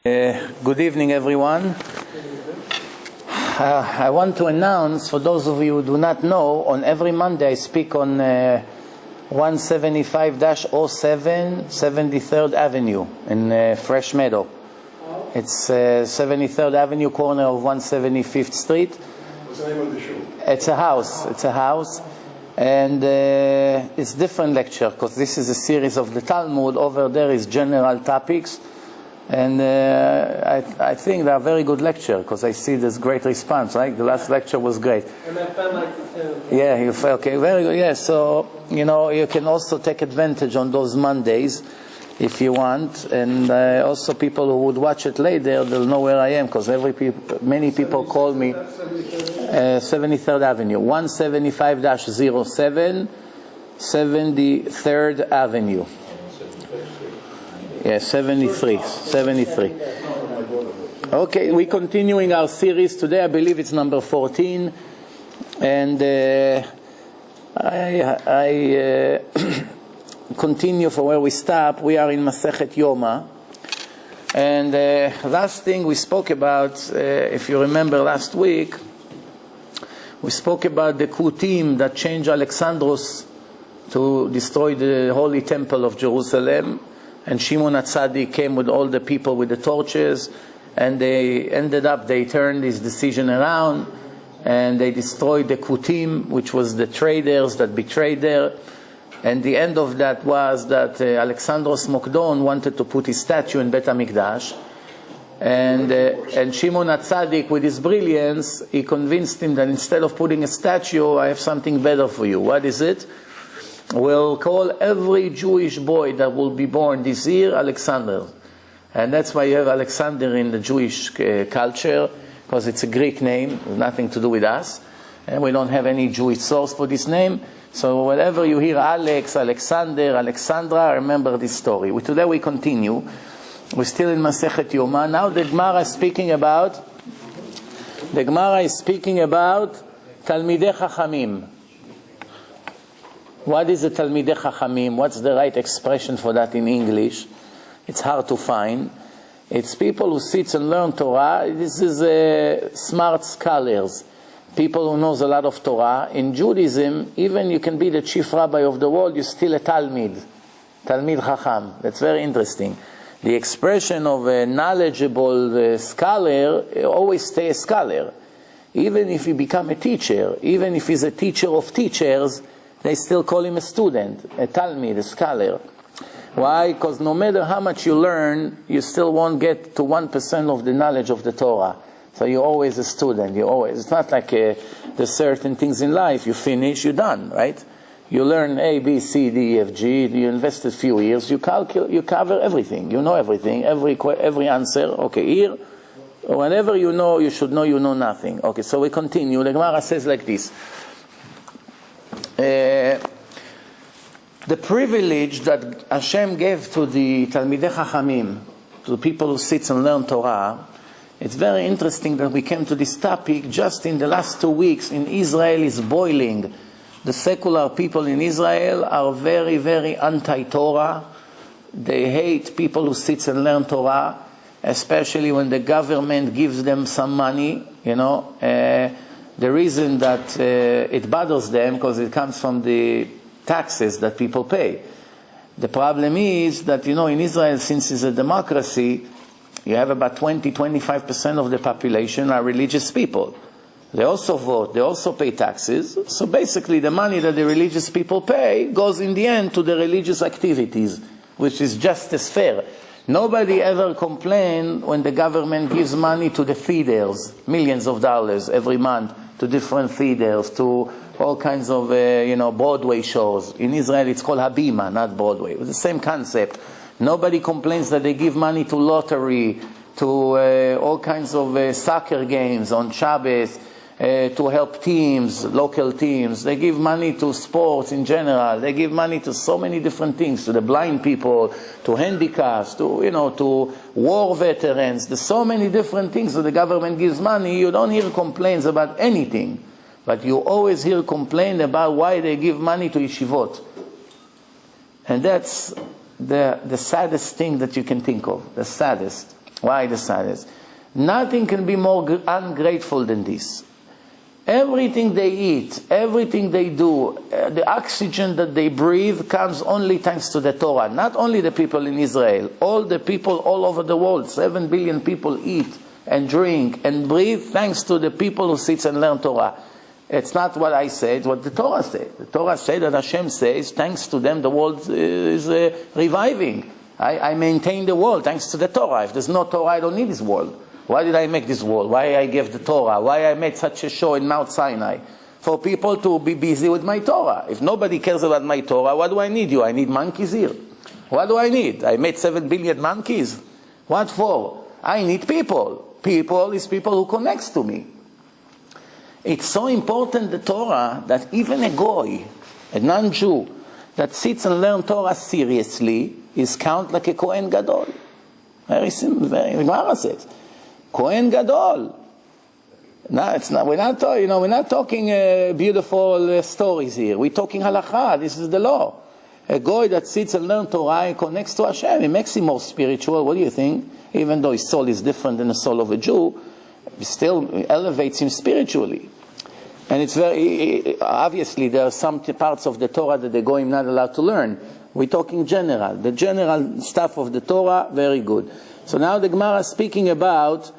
Good evening, everyone. I want to announce, for those of you who do not know, on every Monday I speak on 175-07 73rd Avenue in Fresh Meadow. It's 73rd Avenue, corner of 175th Street. What's the name of the show? It's a house. And it's different lecture, because this is a series of the Talmud. Over there is general topics. And I think they are very good lecture, because I see there's great response, right? The last lecture was great. And I felt like it too. Yeah, you felt okay, very good. Yeah, so you can also take advantage on those Mondays if you want, and also people who would watch it later, they'll know where I am, because many people call me 73rd Avenue, 175-07 73rd Avenue. Yeah, 73. Okay, we're continuing our series today. I believe it's number 14. And I continue from where we stopped. We are in Masechet Yoma. And last thing we spoke about, if you remember last week, we spoke about the Kutim that changed Alexandros to destroy the Holy Temple of Jerusalem. And Shimon HaTzadik came with all the people with the torches, and they turned his decision around, and they destroyed the Kutim, which was the traders that betrayed there. And the end of that was that Alexandros Mokdon wanted to put his statue in Bet HaMikdash, and Shimon HaTzadik, with his brilliance, he convinced him that instead of putting a statue, I have something better for you. What is it? We'll call every Jewish boy that will be born this year Alexander. And that's why you have Alexander in the Jewish culture, because it's a Greek name, nothing to do with us. And we don't have any Jewish source for this name. So whenever you hear Alex, Alexander, Alexandra, remember this story. Today we continue. We're still in Masechet Yoma. Now the Gemara is speaking about Talmidei Chachamim. What is a Talmidei Chachamim? What's the right expression for that in English? It's hard to find. It's people who sit and learn Torah. This is smart scholars, people who knows a lot of Torah. In Judaism, even you can be the chief rabbi of the world, you're still a Talmid Chacham. That's very interesting. The expression of a knowledgeable scholar always stay a scholar. Even if he become a teacher, even if he's a teacher of teachers, they still call him a student, a Talmid, a scholar. Why? Because no matter how much you learn, you still won't get to 1% of the knowledge of the Torah. So you're always a student. It's not like there's certain things in life, you finish, you're done, right? You learn A, B, C, D, E, F, G, you invest a few years, you cover everything, you know everything, every answer. Okay, here, whenever you know, you should know you know nothing. Okay, so we continue. The Gemara says like this. The privilege that Hashem gave to the Talmidei Chachamim, to the people who sit and learn Torah, it's very interesting that we came to this topic just in the last 2 weeks. In Israel is boiling. The secular people in Israel are very, very anti-Torah. They hate people who sit and learn Torah, especially when the government gives them some money, The reason that it bothers them, because it comes from the taxes that people pay. The problem is that, in Israel, since it's a democracy, you have about 20-25% of the population are religious people. They also vote, they also pay taxes. So basically the money that the religious people pay goes in the end to the religious activities, which is just as fair. Nobody ever complained when the government gives money to the feeders, millions of dollars every month, to different feeders, to all kinds of, Broadway shows. In Israel, it's called Habima, not Broadway. It's the same concept. Nobody complains that they give money to lottery, to all kinds of soccer games on Shabbos, to help teams, local teams. They give money to sports in general. They give money to so many different things, to the blind people, to handicaps, to war veterans. There's so many different things that the government gives money. You don't hear complaints about anything. But you always hear complaint about why they give money to yeshivot. And that's the saddest thing that you can think of. The saddest. Why the sadness? Nothing can be more ungrateful than this. Everything they eat, everything they do, the oxygen that they breathe comes only thanks to the Torah. Not only the people in Israel, all the people all over the world, 7 billion people eat and drink and breathe thanks to the people who sit and learn Torah. It's not what I say, it's what the Torah says. The Torah says that Hashem says, thanks to them the world is reviving. I maintain the world thanks to the Torah. If there's no Torah, I don't need this world. Why did I make this world? Why I gave the Torah? Why I made such a show in Mount Sinai? For people to be busy with my Torah. If nobody cares about my Torah, what do I need you? I need monkeys here. What do I need? I made 7 billion monkeys. What for? I need people. People is people who connects to me. It's so important, the Torah, that even a goy, a non-Jew, that sits and learns Torah seriously, is counted like a Kohen Gadol. Very simple, very, Gemara says. Kohen Gadol. No, it's not. We're not talking beautiful stories here. We're talking halakha. This is the law. A guy that sits and learns Torah and connects to Hashem, it makes him more spiritual. What do you think? Even though his soul is different than the soul of a Jew, it still elevates him spiritually. And it's very obviously there are some parts of the Torah that the goyim not allowed to learn. We're talking general. The general stuff of the Torah, very good. So now the Gemara is speaking about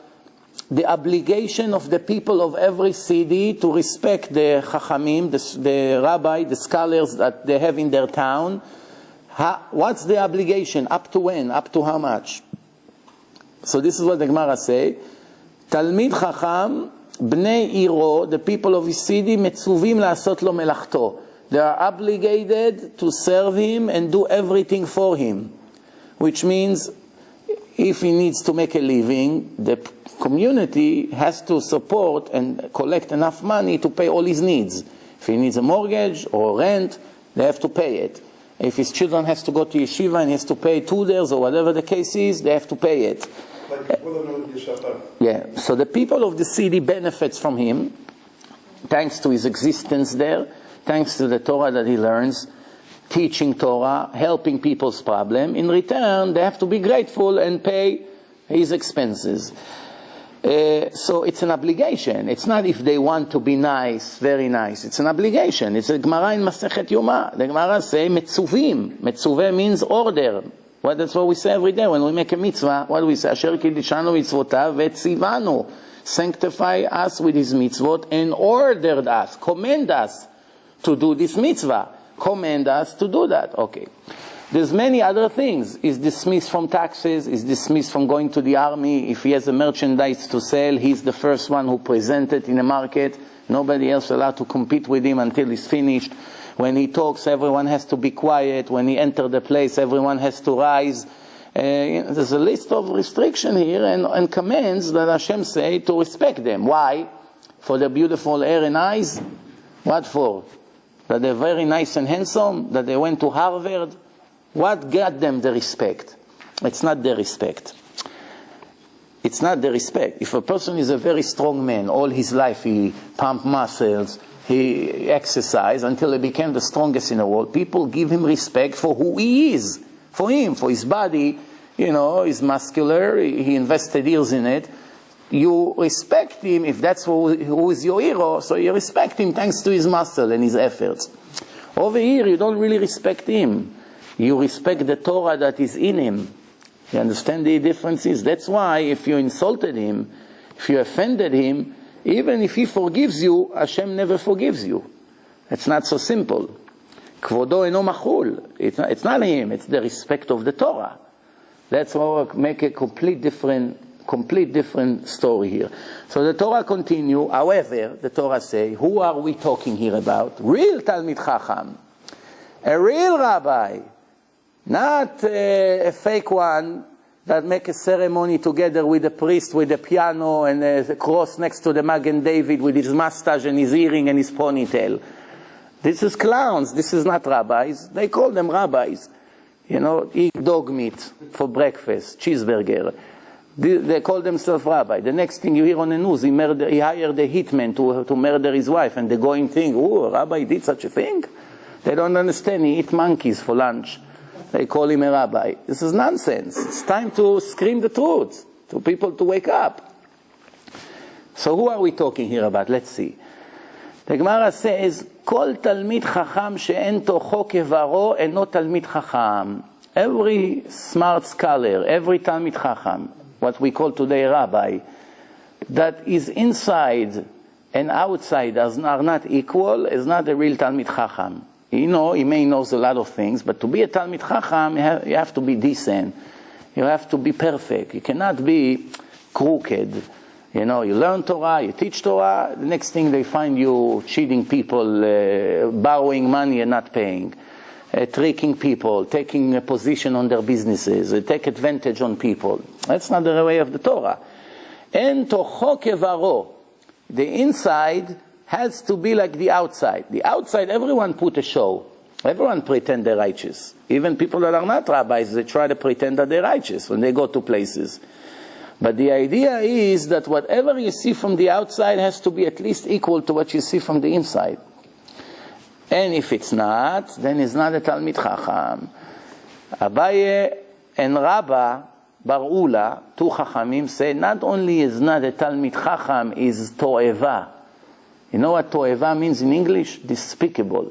the obligation of the people of every city to respect the chachamim, the rabbi, the scholars that they have in their town. What's the obligation? Up to when? Up to how much? So this is what the Gemara say. Talmid chacham, bnei iro, the people of his city, metzuvim la'asot lo melachto. They are obligated to serve him and do everything for him. Which means, if he needs to make a living, the community has to support and collect enough money to pay all his needs. If he needs a mortgage or rent, they have to pay it. If his children has to go to yeshiva and he has to pay $2 or whatever the case is, they have to pay it. Yeah, so the people of the city benefits from him, thanks to his existence there, thanks to the Torah that he learns, teaching Torah, helping people's problem. In return, they have to be grateful and pay his expenses. So it's an obligation. It's not if they want to be nice, very nice. It's an obligation. It's a Gemara in Masechet Yoma. The Gemara say metzuvim. Metzuveh means order. Well, that's what we say every day when we make a mitzvah. What do we say? Asher kiddushanu mitzvotav vetzivanu. Sanctify us with his mitzvot and ordered us, command us to do this mitzvah. Command us to do that. Okay. There's many other things. He's dismissed from taxes, he's dismissed from going to the army. If he has a merchandise to sell, he's the first one who presents it in the market. Nobody else allowed to compete with him until he's finished. When he talks, everyone has to be quiet. When he enters the place, everyone has to rise. There's a list of restrictions here and commands that Hashem say to respect them. Why? For their beautiful hair and eyes? What for? That they're very nice and handsome? That they went to Harvard? What got them the respect? It's not the respect. It's not the respect. If a person is a very strong man, all his life he pumped muscles, he exercised until he became the strongest in the world, people give him respect for who he is. For him, for his body, he's muscular, he invested years in it. You respect him if that's who is your hero, so you respect him thanks to his muscle and his efforts. Over here, you don't really respect him. You respect the Torah that is in him. You understand the differences? That's why if you insulted him, if you offended him, even if he forgives you, Hashem never forgives you. It's not so simple. Kvodo eno machul. It's not him, it's the respect of the Torah. That's why we make a complete different story here. So the Torah continue. However, the Torah say, who are we talking here about? Real Talmid Chacham. A real rabbi. Not a fake one that make a ceremony together with the priest with the piano and a cross next to the Magen David with his mustache and his earring and his ponytail. This is clowns. This is not rabbis. They call them rabbis. Eat dog meat for breakfast, cheeseburger. They call themselves rabbi. The next thing you hear on the news, he hired a hitman to murder his wife, and the going thing, a rabbi did such a thing? They don't understand. He eats monkeys for lunch. They call him a rabbi. This is nonsense. It's time to scream the truth. to people to wake up. So who are we talking here about? Let's see. The Gemara says, Kol talmid chacham she'en tocho kevaro eno talmid chacham. Every smart scholar, every talmid chacham, what we call today Rabbi, that is inside and outside are not equal, is not a real talmid chacham. You know, he may knows a lot of things, but to be a talmid chacham, you have to be decent. You have to be perfect. You cannot be crooked. You know, you learn Torah, you teach Torah, the next thing they find you cheating people, borrowing money and not paying, tricking people, taking a position on their businesses, take advantage on people. That's not the way of the Torah. En tocho kevaro. The inside has to be like the outside. The outside, everyone put a show. Everyone pretend they're righteous. Even people that are not rabbis, they try to pretend that they're righteous when they go to places. But the idea is that whatever you see from the outside has to be at least equal to what you see from the inside. And if it's not, then it's not a Talmid Chacham. Abaye and Rabba Bar Ula, two Chachamim, say not only is not a Talmid Chacham, is To'eva. You know what To'eva means in English? Despicable.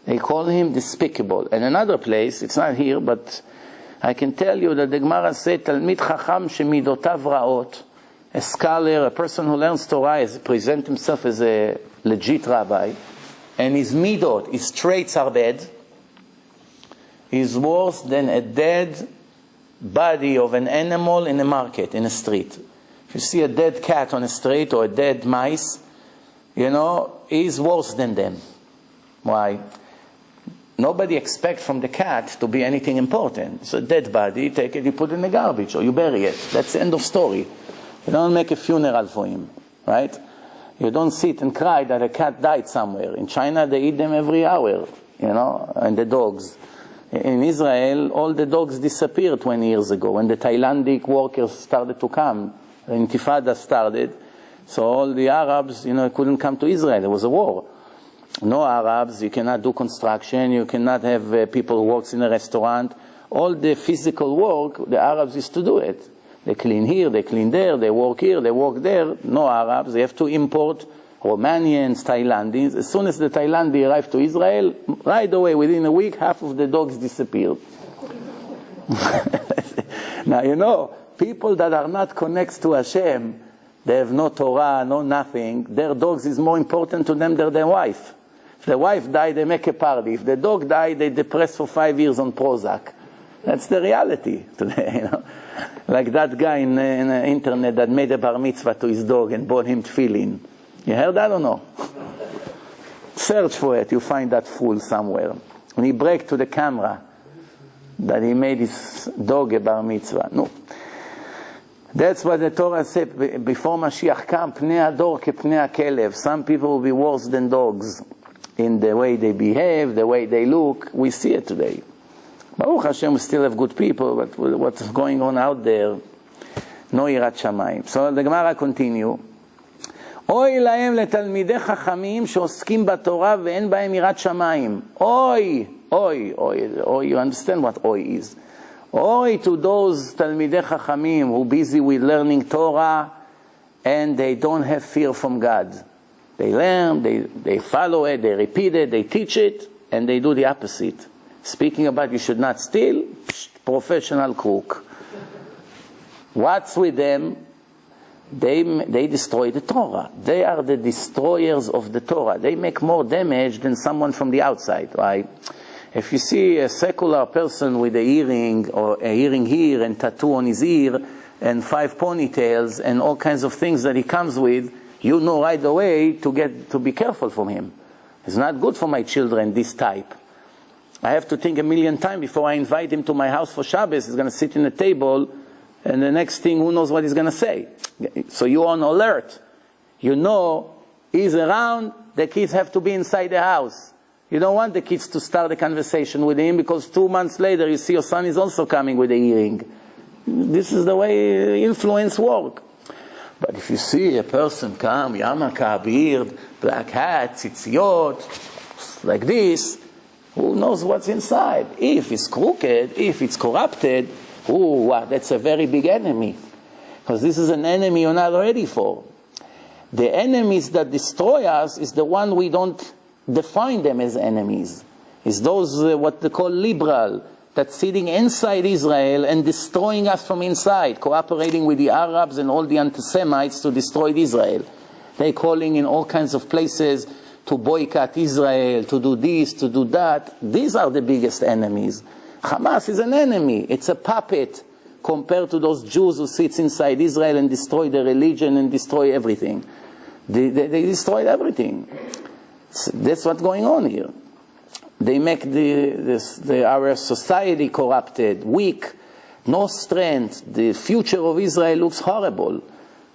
They call him despicable. And another place, it's not here, but I can tell you that the Gemara said, Talmid Chacham shemidotav ra'ot. A scholar, a person who learns Torah, presents himself as a legit rabbi, and his midot, his traits are bad, is worse than a dead body of an animal in a market, in a street. If you see a dead cat on a street or a dead mice, you know, he's worse than them. Why? Nobody expects from the cat to be anything important. It's a dead body, you take it, you put it in the garbage, or you bury it. That's the end of story. You don't make a funeral for him, right? You don't sit and cry that a cat died somewhere. In China, they eat them every hour, you know, and the dogs. In Israel, all the dogs disappeared 20 years ago when the Thailandic workers started to come. The Intifada started, so all the Arabs, you know, couldn't come to Israel. There was a war. No Arabs, you cannot do construction, you cannot have people who work in a restaurant. All the physical work, the Arabs used to do it. They clean here, they clean there, they work here, they work there. No Arabs, they have to import Romanians, Thailandians. As soon as the Thailandis arrived to Israel, right away, within a week, half of the dogs disappeared. Now, you know, people that are not connected to Hashem, they have no Torah, no nothing, their dogs is more important to them than their wife. If the wife died, they make a party. If the dog died, they depress for 5 years on Prozac. That's the reality today, you know. Like that guy in the internet that made a bar mitzvah to his dog and bought him tefillin. You heard that or no? Search for it, you find that fool somewhere. And he bragged to the camera that he made his dog a bar mitzvah. No. That's what the Torah said before Mashiach come, pnei ador kepnei hakelev. Some people will be worse than dogs in the way they behave, the way they look. We see it today. Baruch Hashem, we still have good people, but what's going on out there, no yirat shamayim. So the Gemara continue. Oy lahem letalmidei chachamim שעוסקים בתורה ואין בהם יראת שמיים. Oy, you understand what oy is. Oy to those talmidei chachamim who are busy with learning Torah and they don't have fear from God. They learn, they follow it, they repeat it, they teach it, and they do the opposite. Speaking about you should not steal, professional crook. What's with them? They destroy the Torah. They are the destroyers of the Torah. They make more damage than someone from the outside, right? If you see a secular person with a earring or a earring here and tattoo on his ear and 5 ponytails and all kinds of things that he comes with, you know right away to be careful from him. It's not good for my children, this type. I have to think a million times before I invite him to my house for Shabbos. He's going to sit in a table, and the next thing, who knows what he's going to say. So you're on alert. You know he's around, the kids have to be inside the house. You don't want the kids to start a conversation with him because 2 months later you see your son is also coming with a earring. This is the way influence works. But if you see a person come, yarmulke, beard, black hat, tzitziyot, like this, who knows what's inside? If it's crooked, if it's corrupted, that's a very big enemy. Because this is an enemy you're not ready for. The enemies that destroy us is the one we don't define them as enemies. It's those, what they call liberal, that's sitting inside Israel and destroying us from inside, cooperating with the Arabs and all the anti-Semites to destroy Israel. They're calling in all kinds of places to boycott Israel, to do this, to do that. These are the biggest enemies. Hamas is an enemy. It's a puppet compared to those Jews who sit inside Israel and destroy the religion and destroy everything. They destroyed everything. That's what's going on here. They make our society corrupted, weak, no strength. The future of Israel looks horrible.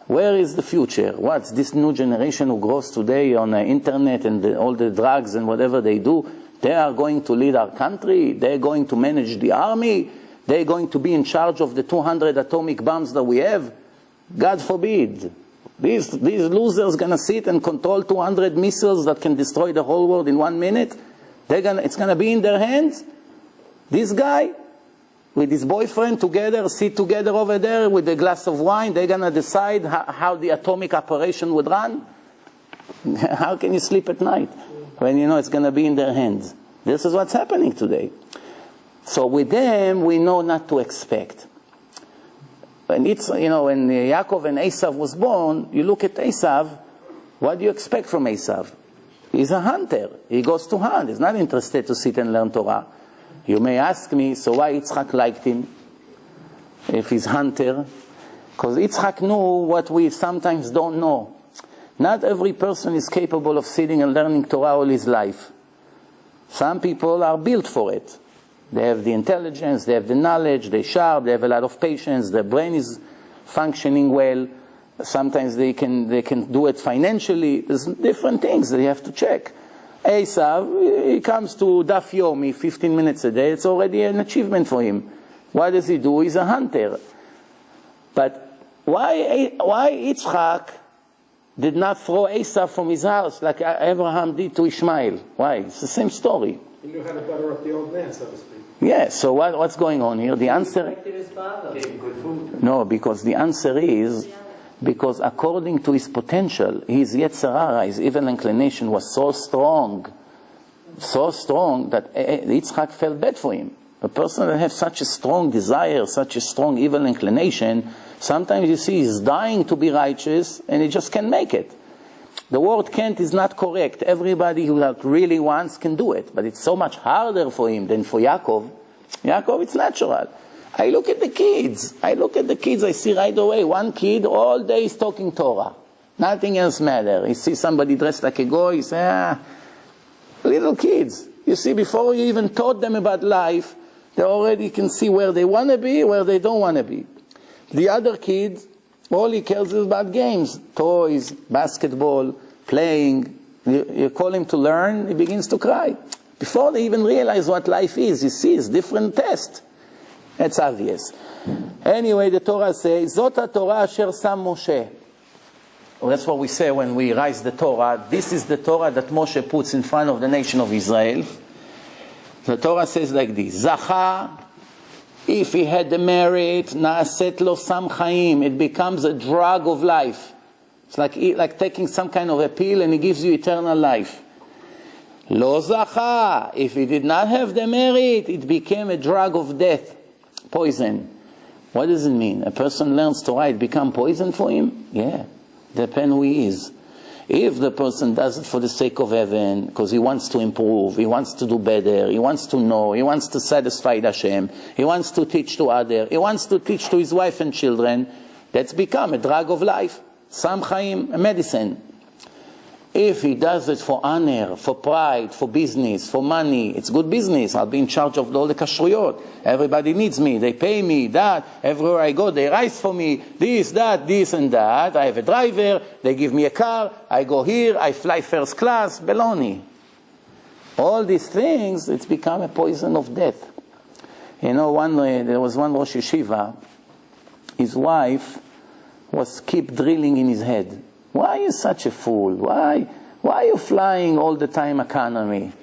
Where is the future? What's this new generation who grows today on the internet and all the drugs and whatever they do? They are going to lead our country? They're going to manage the army? They're going to be in charge of the 200 atomic bombs that we have? God forbid. These losers going to sit and control 200 missiles that can destroy the whole world in 1 minute? It's going to be in their hands? This guy with his boyfriend together, sit together over there with a glass of wine, they're going to decide how the atomic operation would run? How can you sleep at night when you know it's going to be in their hands? This is what's happening today. So with them, we know not to expect. When it's, when Yaakov and Esav was born, you look at Esav, what do you expect from Esav? He's a hunter. He goes to hunt. He's not interested to sit and learn Torah. You may ask me, so why Yitzchak liked him if he's hunter? Because Yitzchak knew what we sometimes don't know. Not every person is capable of sitting and learning Torah all his life. Some people are built for it. They have the intelligence, they have the knowledge, they're sharp, they have a lot of patience, their brain is functioning well. Sometimes they can do it financially. There's different things that you have to check. Esav, he comes to Daf Yomi 15 minutes a day. It's already an achievement for him. What does he do? He's a hunter. But why Yitzchak did not throw Esav from his house like Abraham did to Ishmael? Why? It's the same story. He knew how to butter up the old man, so to speak. Yeah, so what's going on here? The answer... No, because the answer is... Because according to his potential, his Yetzirah, his evil inclination, was so strong that Yitzchak felt bad for him. A person that has such a strong desire, such a strong evil inclination, sometimes you see he's dying to be righteous and he just can't make it. The word can't is not correct. Everybody who really wants can do it, but it's so much harder for him than for Yaakov. Yaakov, it's natural. I look at the kids, I see right away, one kid all day is talking Torah. Nothing else matters. You see somebody dressed like a goy, you say, little kids. You see, before you even taught them about life, they already can see where they want to be, where they don't want to be. The other kid, all he cares is about games, toys, basketball, playing. You call him to learn, he begins to cry. Before they even realize what life is, you see, it's different test. It's obvious. Anyway, the Torah says, Zot HaTorah asher sam Moshe. Well, that's what we say when we rise the Torah. This is the Torah that Moshe puts in front of the nation of Israel. The Torah says like this, Zacha, if he had the merit, na'aset lo sam chaim, it becomes a drug of life. It's like taking some kind of a pill and it gives you eternal life. Lo zacha, if he did not have the merit, it became a drug of death. Poison. What does it mean? A person learns Torah, it becomes poison for him? Yeah. Depends who he is. If the person does it for the sake of heaven, because he wants to improve, he wants to do better, he wants to know, he wants to satisfy Hashem, he wants to teach to others, he wants to teach to his wife and children, that's become a drug of life. Sam Chaim, a medicine. If he does it for honor, for pride, for business, for money, it's good business. I'll be in charge of all the kashriyot. Everybody needs me. They pay me, that. Everywhere I go, they rise for me. This, and that. I have a driver. They give me a car. I go here. I fly first class. Baloney. All these things, it's become a poison of death. You know, there was one Rosh Yeshiva. His wife was keep drilling in his head. Why are you such a fool? Why are you flying all the time economy?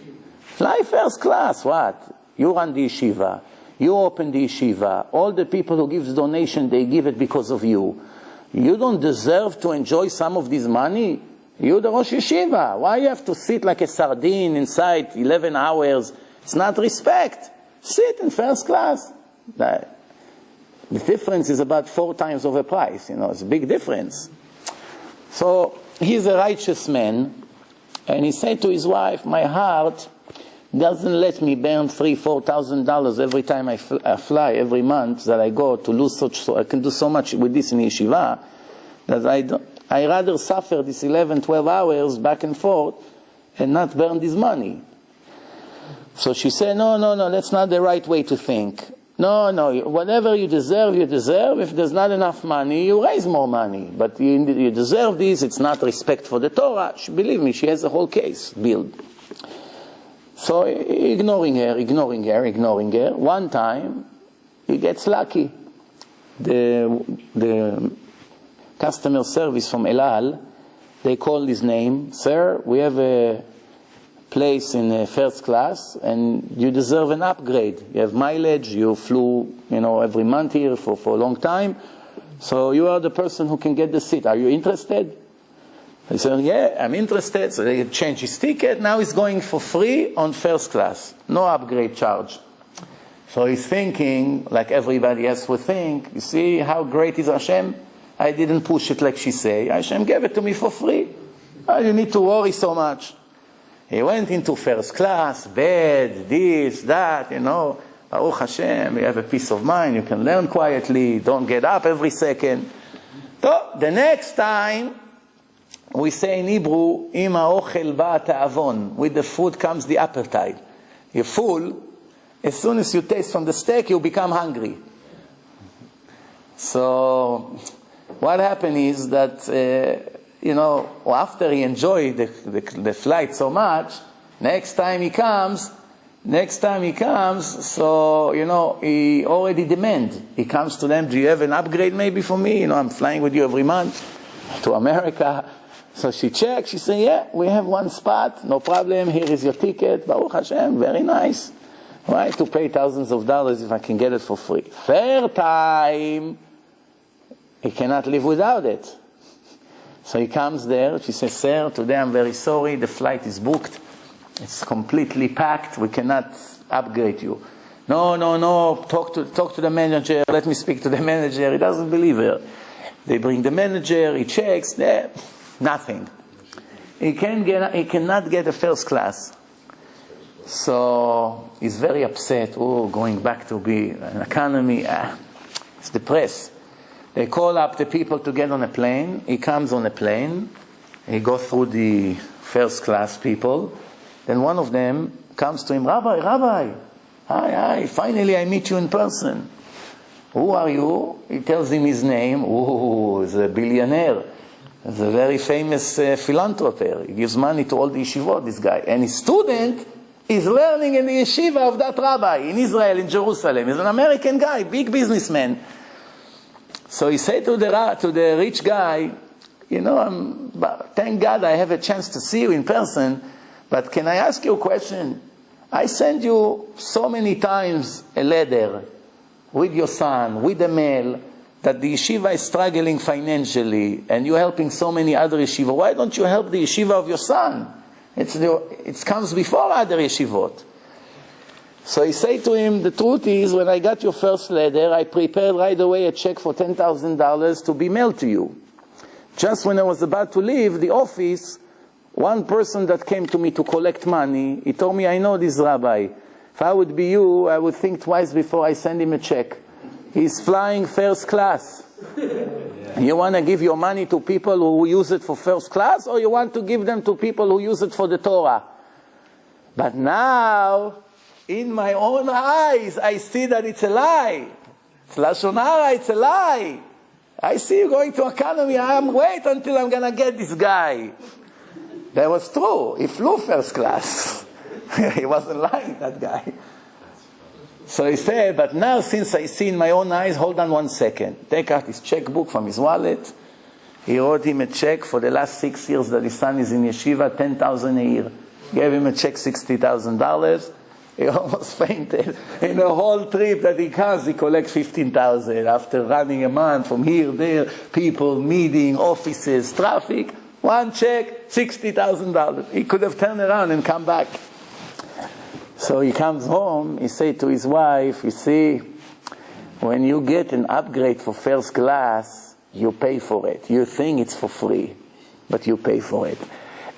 Fly first class, what? You run the yeshiva. You open the yeshiva. All the people who give donation, they give it because of you. You don't deserve to enjoy some of this money? You the Rosh Yeshiva. Why you have to sit like a sardine inside 11 hours? It's not respect. Sit in first class. The difference is about 4 times of the price. It's a big difference. So he's a righteous man, and he said to his wife, my heart doesn't let me burn $3,000-$4,000 every time I fly every month that I go to lose so I can do so much with this in yeshiva that I rather suffer this 11-12 hours back and forth and not burn this money. So she said, no, that's not the right way to think. No, whatever you deserve, you deserve. If there's not enough money, you raise more money. But you deserve this, it's not respect for the Torah. Believe me, she has a whole case built. So ignoring her. One time, he gets lucky. The customer service from El Al, they call his name, sir, we have a place in first class, and you deserve an upgrade. You have mileage, you flew, every month here for a long time, so you are the person who can get the seat. Are you interested? He said, yeah, I'm interested. So they change his ticket. Now he's going for free on first class. No upgrade charge. So he's thinking, like everybody else would think, you see how great is Hashem? I didn't push it like she say. Hashem gave it to me for free. You need to worry so much. He went into first class, bed, this, that, Baruch Hashem, you have a peace of mind, you can learn quietly, don't get up every second. So, the next time, we say in Hebrew, Im ha'ochel ba ta'avon. With the food comes the appetite. You're full, as soon as you taste from the steak, you become hungry. So, what happened is that, after he enjoyed the flight so much, next time he comes, so, he already demand. He comes to them, do you have an upgrade maybe for me? I'm flying with you every month to America. So she checks, she says, yeah, we have one spot, no problem, here is your ticket, Baruch Hashem, very nice. Why to pay thousands of dollars if I can get it for free? Third time, he cannot live without it. So he comes there, she says, sir, today I'm very sorry, the flight is booked, it's completely packed, we cannot upgrade you. No, talk to the manager, let me speak to the manager. He doesn't believe her. They bring the manager, he checks, nothing. He cannot get a first class. So he's very upset, going back to be an economy, it's depressed. They call up the people to get on a plane. He comes on a plane. He goes through the first class people. Then one of them comes to him, Rabbi, hi, finally I meet you in person. Who are you? He tells him his name. He's a billionaire. He's a very famous philanthropist. He gives money to all the yeshivot, this guy. And his student is learning in the yeshiva of that rabbi in Israel, in Jerusalem. He's an American guy, big businessman. So he said to the rich guy, thank God I have a chance to see you in person, but can I ask you a question? I send you so many times a letter with your son, with the mail, that the yeshiva is struggling financially, and you're helping so many other yeshiva. Why don't you help the yeshiva of your son? It comes before other yeshivot. So he said to him, the truth is, when I got your first letter, I prepared right away a check for $10,000 to be mailed to you. Just when I was about to leave the office, one person that came to me to collect money, he told me, I know this rabbi. If I would be you, I would think twice before I send him a check. He's flying first class. You want to give your money to people who use it for first class, or you want to give them to people who use it for the Torah? But now, in my own eyes, I see that it's a lie. It's Lashon Hara, it's a lie. I see you going to economy, wait until I'm going to get this guy. That was true. He flew first class. He wasn't lying, that guy. So he said, but now since I see in my own eyes, hold on 1 second. Take out his checkbook from his wallet. He wrote him a check for the last 6 years that his son is in yeshiva, $10,000 a year. Gave him a check, $60,000. He almost fainted. In the whole trip that he comes, he collects 15,000 after running a month from here, there, people, meeting, offices, traffic. One check, $60,000. He could have turned around and come back. So he comes home, he said to his wife, you see, when you get an upgrade for first class, you pay for it. You think it's for free, but you pay for it.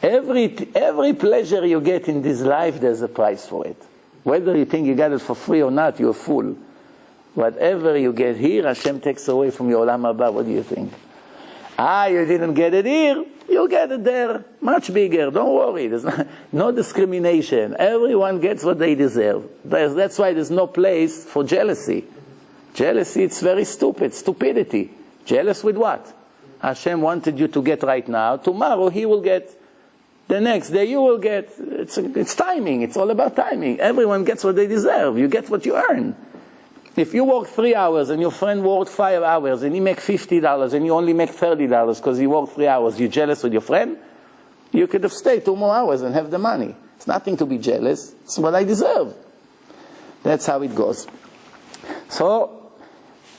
Every pleasure you get in this life, there's a price for it. Whether you think you got it for free or not, you're a fool. Whatever you get here, Hashem takes away from your olam haba. What do you think? You didn't get it here, you'll get it there. Much bigger, don't worry. There's no discrimination. Everyone gets what they deserve. That's why there's no place for jealousy. Jealousy, it's very stupid. Stupidity. Jealous with what? Hashem wanted you to get right now. Tomorrow he will get. The next day you will get. It's timing. It's all about timing. Everyone gets what they deserve. You get what you earn. If you work 3 hours and your friend worked 5 hours and he makes $50 and you only make $30 because he worked 3 hours, you jealous with your friend? You could have stayed 2 more hours and have the money. It's nothing to be jealous. It's what I deserve. That's how it goes. So,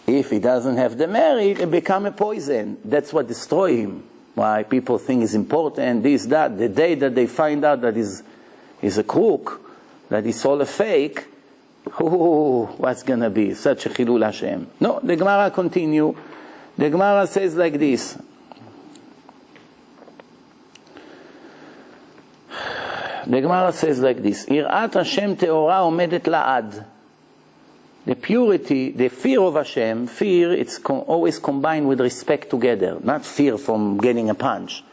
if he doesn't have the merit, it becomes a poison. That's what destroys him. Why people think is important, this, that. The day that they find out that he's a crook, that he's all a fake, what's going to be? Such a chilul Hashem. No, the Gemara continue. The Gemara says like this. The Gemara says like this. Irat Hashem teora omedet la'ad. The purity, the fear of Hashem, fear, it's always combined with respect together. Not fear from getting a punch.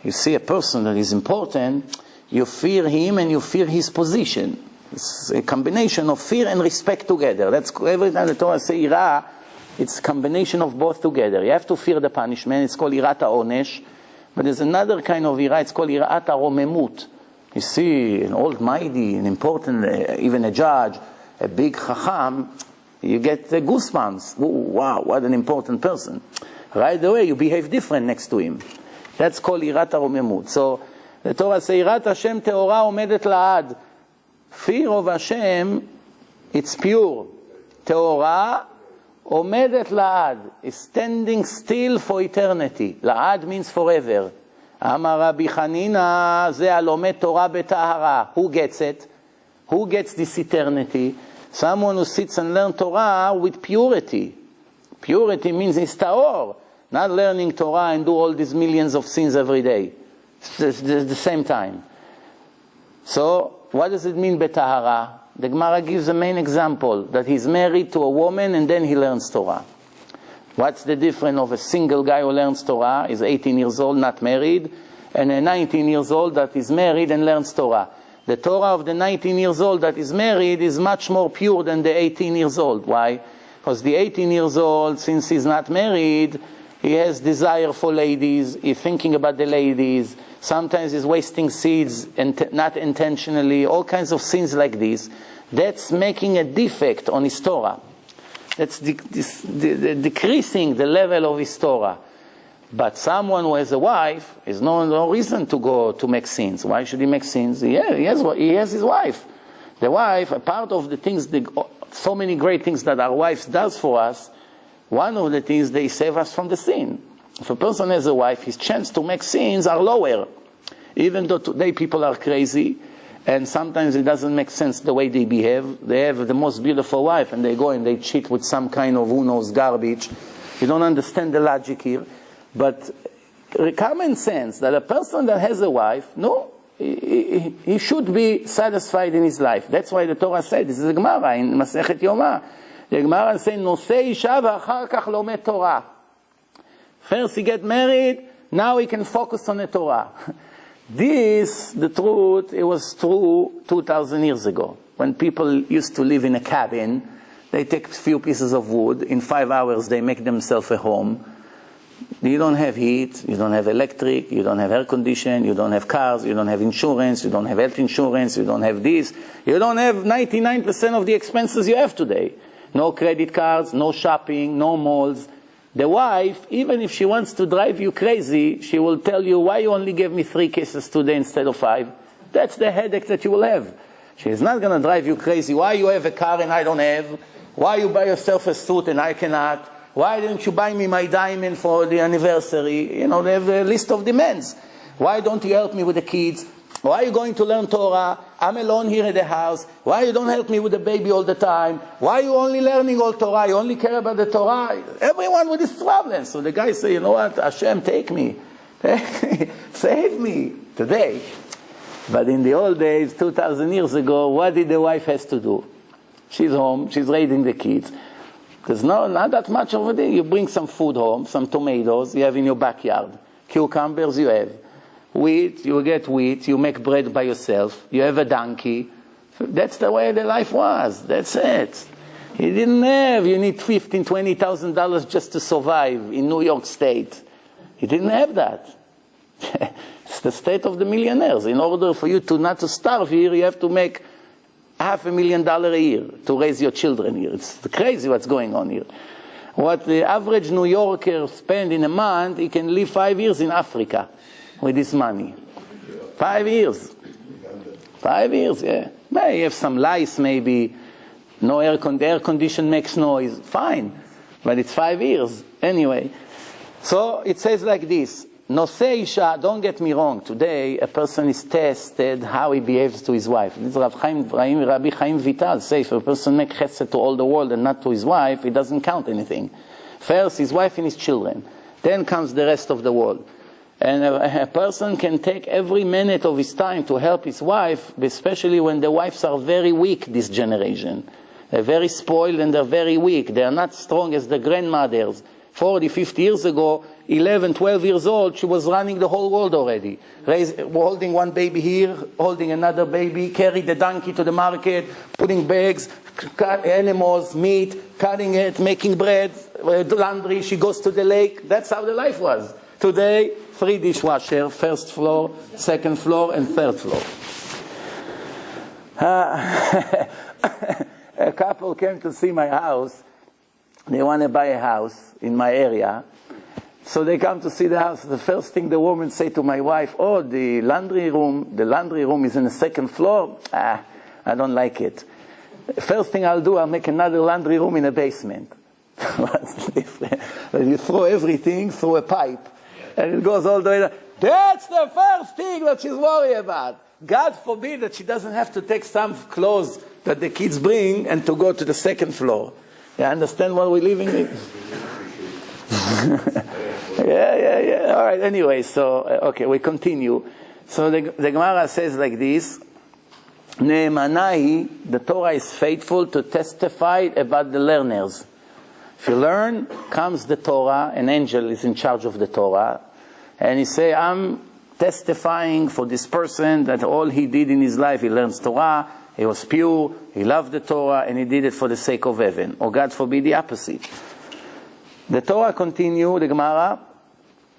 You see a person that is important, you fear him and you fear his position. It's a combination of fear and respect together. That's every time the Torah says ira, it's a combination of both together. You have to fear the punishment. It's called irat ha'onesh. But there's another kind of ira. It's called irat ha'romemut. You see, an old mighty, an important, even a judge, a big chacham, you get goosebumps. Ooh, wow, what an important person. Right away, you behave different next to him. That's called irat ha'romemut. So the Torah says irat Hashem teora omedet la'ad. Fear of Hashem, it's pure. Teora, omedet la'ad, is standing still for eternity. La'ad means forever. Amar Rabbi Chanina, ze alomet Torah betahara. Who gets it? Who gets this eternity? Someone who sits and learns Torah with purity. Purity means it's ta'or. Not learning Torah and do all these millions of sins every day. It's the same time. So, what does it mean betahara? The Gemara gives a main example, that he's married to a woman and then he learns Torah. What's the difference of a single guy who learns Torah, is 18 years old, not married, and a 19 years old that is married and learns Torah? The Torah of the 19 years old that is married is much more pure than the 18 years old. Why? Because the 18 years old, since he's not married, he has desire for ladies, he's thinking about the ladies, sometimes he's wasting seeds and not intentionally, all kinds of sins like this. That's making a defect on his Torah. That's decreasing the level of his Torah. But someone who has a wife, is no reason to go to make sins. Why should he make sins? He has his wife. The wife, a part of the things, so many great things that our wives does for us, one of the things, they save us from the sin. If a person has a wife, his chance to make sins are lower. Even though today people are crazy, and sometimes it doesn't make sense the way they behave. They have the most beautiful wife, and they go and they cheat with some kind of who knows garbage. You don't understand the logic here. But common sense that a person that has a wife, no, he should be satisfied in his life. That's why the Torah said, this is a Gemara in Masechet Yoma. The Gemara says, Nosei isha v'achar kach lomed Torah. First he get married, now he can focus on the Torah. This, the truth, it was true 2,000 years ago. When people used to live in a cabin, they take a few pieces of wood, in 5 hours they make themselves a home. You don't have heat, you don't have electric, you don't have air conditioning, you don't have cars, you don't have insurance, you don't have health insurance, you don't have this. You don't have 99% of the expenses you have today. No credit cards, no shopping, no malls. The wife, even if she wants to drive you crazy, she will tell you, why you only gave me 3 kisses today instead of 5? That's the headache that you will have. She's not going to drive you crazy. Why you have a car and I don't have? Why you buy yourself a suit and I cannot? Why didn't you buy me my diamond for the anniversary? You know, they have a list of demands. Why don't you help me with the kids? Why are you going to learn Torah? I'm alone here at the house. Why you don't help me with the baby all the time? Why are you only learning all Torah? You only care about the Torah? Everyone with this problem. So the guy say, you know what? Hashem, take me. Save me today. But in the old days, 2,000 years ago, what did the wife has to do? She's home. She's raising the kids. There's not that much over there. You bring some food home, some tomatoes you have in your backyard. Cucumbers you have. Wheat, you get wheat, you make bread by yourself, you have a donkey. That's the way the life was. That's it. You didn't have, you need $15,000, $20,000 just to survive in New York State. You didn't have that. It's the state of the millionaires. In order for you not to starve here, you have to make $500,000 a year to raise your children here. It's crazy what's going on here. What the average New Yorker spend in a month, he can live 5 years in Africa with this money. 5 years. 5 years, yeah. Well, you have some lice maybe. No air condition makes noise. Fine. But it's 5 years. Anyway. So it says like this. Nosei Isha, don't get me wrong. Today, a person is tested how he behaves to his wife. This Rabbi Chaim Vital says if a person makes chesed to all the world and not to his wife, it doesn't count anything. First, his wife and his children. Then comes the rest of the world. And a person can take every minute of his time to help his wife, especially when the wives are very weak this generation. They're very spoiled and they're very weak. They're not strong as the grandmothers. 40, 50 years ago, 11, 12 years old, she was running the whole world already. Holding one baby here, holding another baby, carry the donkey to the market, putting bags, cut animals, meat, cutting it, making bread, laundry, she goes to the lake. That's how the life was. Today, 3 dishwasher, first floor, second floor, and third floor. A couple came to see my house. They want to buy a house in my area. So they come to see the house. The first thing the woman say to my wife, oh, the laundry room is in the second floor. I don't like it. First thing I'll do, I'll make another laundry room in the basement. What's different? You throw everything through a pipe. And it goes all the way down. That's the first thing that she's worried about. God forbid that she doesn't have to take some clothes that the kids bring and to go to the second floor. You understand what we're living in? Yeah. All right, anyway, so, okay, we continue. So the Gemara says like this. Ne'emanahi, the Torah is faithful to testify about the learners. If you learn, comes the Torah, an angel is in charge of the Torah, and he say, I'm testifying for this person that all he did in his life, he learns Torah, he was pure, he loved the Torah, and he did it for the sake of heaven. Or God forbid the opposite. The Torah continue, the Gemara,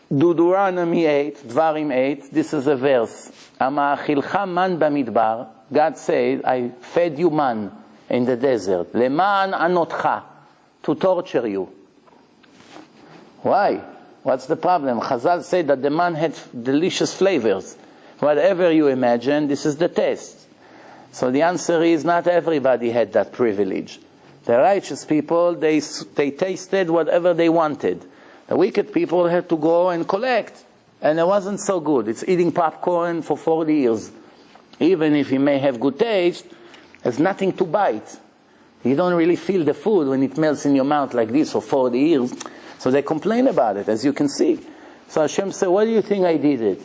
Deuteronomy 8, Dvarim 8, this is a verse. Ama'achilcha man bamidbar, God said, I fed you man in the desert. Leman anotcha, to torture you. Why? What's the problem? Chazal said that the man had delicious flavors. Whatever you imagine, this is the test. So the answer is not everybody had that privilege. The righteous people, they tasted whatever they wanted. The wicked people had to go and collect. And it wasn't so good. It's eating popcorn for 40 years. Even if you may have good taste, there's nothing to bite. You don't really feel the food when it melts in your mouth like this for 40 years. So they complain about it, as you can see. So Hashem said, what do you think I did it?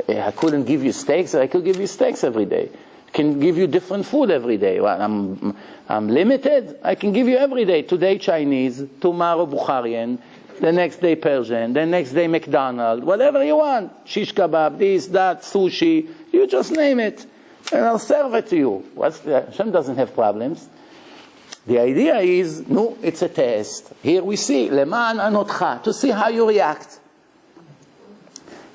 I couldn't give you steaks. I could give you steaks every day. I can give you different food every day. Well, I'm limited. I can give you every day. Today Chinese, tomorrow Bukharian, the next day Persian, the next day McDonald's, whatever you want. Shish kebab, this, that, sushi. You just name it. And I'll serve it to you. Hashem doesn't have problems. The idea is, no, it's a test. Here we see, leman anotcha, to see how you react.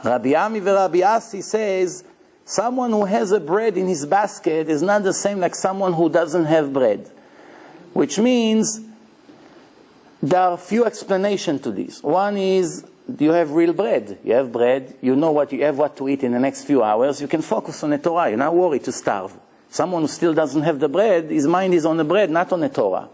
Rabbi Ami Rabbi Yossi says, someone who has a bread in his basket is not the same like someone who doesn't have bread. Which means, there are few explanations to this. One is, you have real bread. You have bread, you know what you have what to eat in the next few hours, you can focus on the Torah, you're not worried to starve. Someone who still doesn't have the bread, his mind is on the bread, not on the Torah.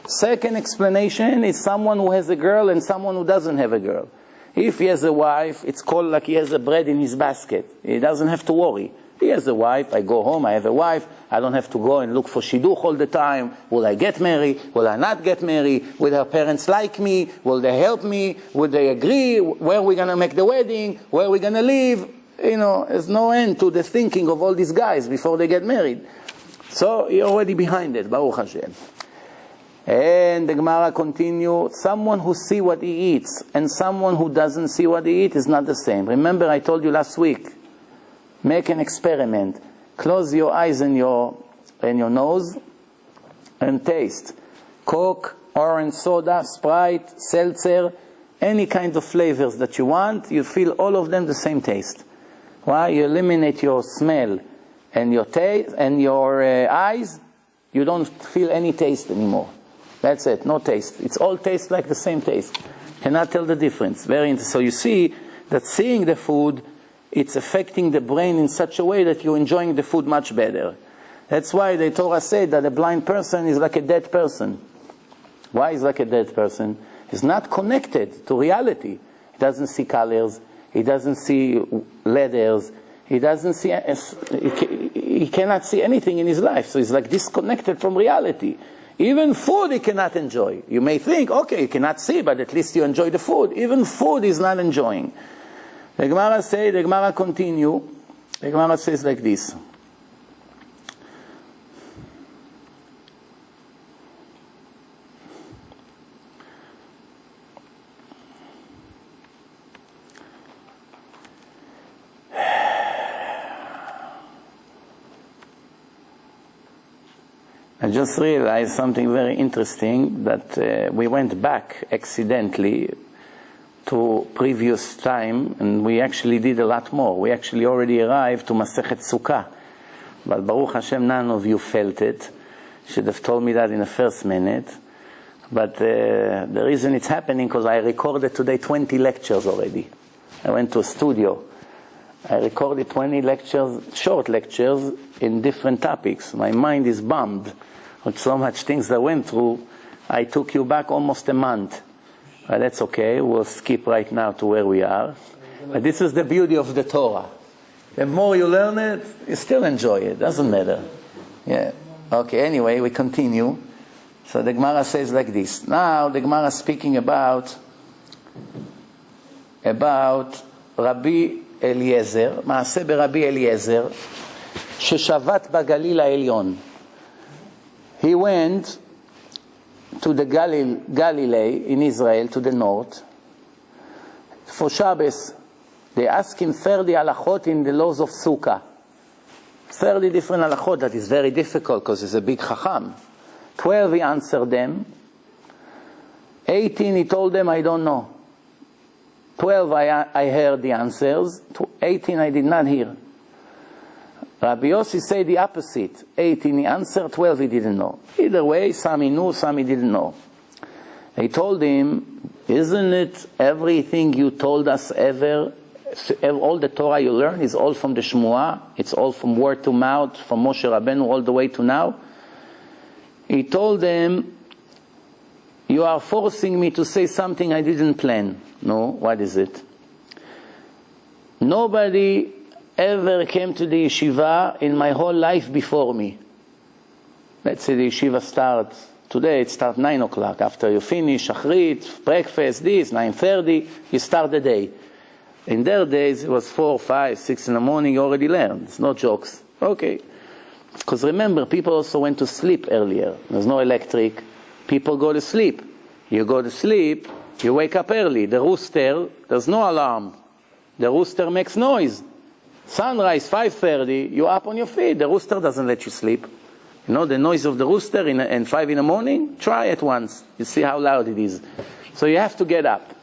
Second explanation is someone who has a girl and someone who doesn't have a girl. If he has a wife, it's called like he has a bread in his basket. He doesn't have to worry. He has a wife, I go home, I have a wife, I don't have to go and look for shidduch all the time. Will I get married? Will I not get married? Will her parents like me? Will they help me? Will they agree? Where are we going to make the wedding? Where are we going to live? You know, there's no end to the thinking of all these guys before they get married. So you're already behind it, Baruch Hashem. And the Gemara continues, someone who sees what he eats and someone who doesn't see what he eats is not the same. Remember I told you last week, make an experiment. Close your eyes and your nose and taste. Coke, orange soda, Sprite, seltzer, any kind of flavors that you want, you feel all of them the same taste. Why? You eliminate your smell and your taste and your eyes, you don't feel any taste anymore. That's it, no taste. It's all taste like the same taste. Cannot tell the difference. Very interesting. So you see that seeing the food, it's affecting the brain in such a way that you're enjoying the food much better. That's why the Torah said that a blind person is like a dead person. Why is like a dead person? He's not connected to reality. He doesn't see colors. He doesn't see letters. He doesn't see. He cannot see anything in his life. So he's like disconnected from reality. Even food he cannot enjoy. You may think, okay, you cannot see, but at least you enjoy the food. Even food he's not enjoying. The Gemara continue. The Gemara says like this. I just realized something very interesting, that we went back accidentally to previous time, and we actually did a lot more. We actually already arrived to Masechet Sukkah, but Baruch Hashem, none of you felt it. Should have told me that in the first minute. But the reason it's happening, because I recorded today 20 lectures already. I went to a studio. I recorded 20 lectures, short lectures, in different topics. My mind is bummed with so much things I went through. I took you back almost a month. But that's okay, we'll skip right now to where we are. But this is the beauty of the Torah. The more you learn it, you still enjoy it, doesn't matter. Yeah. Okay, anyway, we continue. So the Gemara says like this. Now the Gemara is speaking about Rabbi Eliezer, מעשה ברבי אליעזר, ששבת בגליל העליון. He went to the Galilee in Israel, to the north, for Shabbos. They asked him 30 halachot in the laws of Sukkah. 30 different halachot, that is very difficult because he's a big chacham. 12 he answered them. 18 he told them, I don't know. 12 I heard the answers. 18 I did not hear. Rabbi Yossi said the opposite. 18 he answered, 12 he didn't know. Either way, some he knew, some he didn't know. They told him, isn't it everything you told us ever, all the Torah you learn is all from the Shmuah, it's all from word to mouth, from Moshe Rabbeinu all the way to now? He told them, you are forcing me to say something I didn't plan. No, what is it? Nobody ever came to the yeshiva in my whole life before me. Let's say the yeshiva starts today, it starts 9 o'clock. After you finish shachrit, breakfast, this, 9:30, you start the day. In their days, it was 4, 5, 6 in the morning, you already learned. It's no jokes. Okay. Because remember, people also went to sleep earlier. There's no electric. People go to sleep. You go to sleep, you wake up early. The rooster, there's no alarm. The rooster makes noise. Sunrise, 5:30, you're up on your feet. The rooster doesn't let you sleep. You know the noise of the rooster in 5 in the morning? Try it once. You see how loud it is. So you have to get up.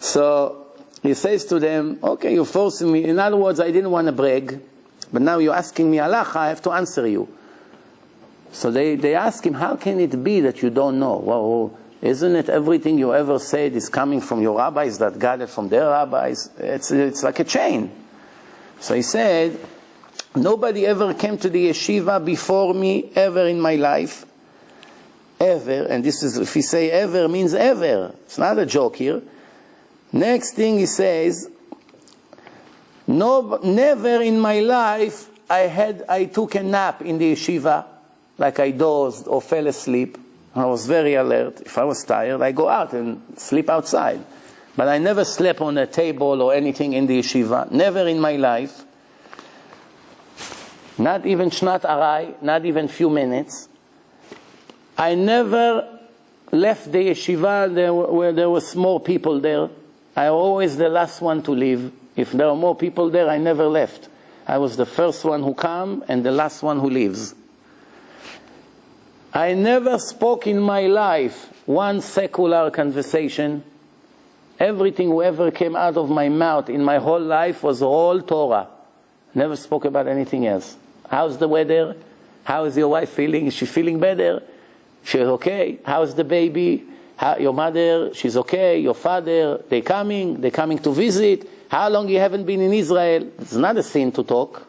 So he says to them, okay, you're forcing me. In other words, I didn't want to brag, but now you're asking me halacha, I have to answer you. So they ask him, how can it be that you don't know? Well, isn't it everything you ever said is coming from your rabbis that got it from their rabbis? It's like a chain. So he said, Nobody ever came to the yeshiva before me, ever in my life. Ever, and this is, if he say ever, means ever. It's not a joke here. Next thing he says, no, never in my life I took a nap in the yeshiva, like I dozed or fell asleep. I was very alert. If I was tired, I go out and sleep outside. But I never slept on a table or anything in the yeshiva. Never in my life. Not even shnat arai, not even few minutes. I never left the yeshiva where there was more people there. I was always the last one to leave. If there were more people there, I never left. I was the first one who come and the last one who leaves. I never spoke in my life one secular conversation. Everything whoever came out of my mouth in my whole life was all Torah. Never spoke about anything else. How's the weather? How is your wife feeling? Is she feeling better? She's okay. How's the baby? Your mother, she's okay. Your father, they're coming to visit. How long you haven't been in Israel? It's not a sin to talk.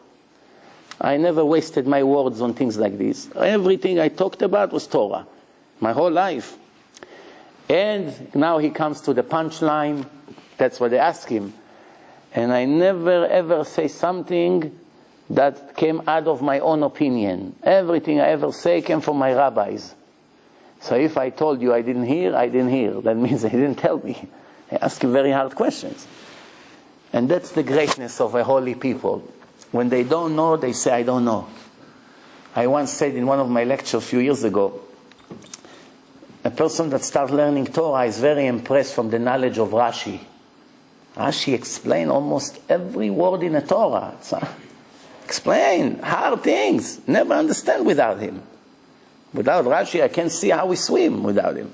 I never wasted my words on things like this. Everything I talked about was Torah. My whole life. And now he comes to the punchline. That's what they ask him. And I never ever say something that came out of my own opinion. Everything I ever say came from my rabbis. So if I told you I didn't hear, I didn't hear. That means they didn't tell me. They ask you very hard questions. And that's the greatness of a holy people. When they don't know, they say, I don't know. I once said in one of my lectures a few years ago, a person that starts learning Torah is very impressed from the knowledge of Rashi. Rashi explained almost every word in the Torah. Explain hard things. Never understand without him. Without Rashi, I can't see how we swim without him.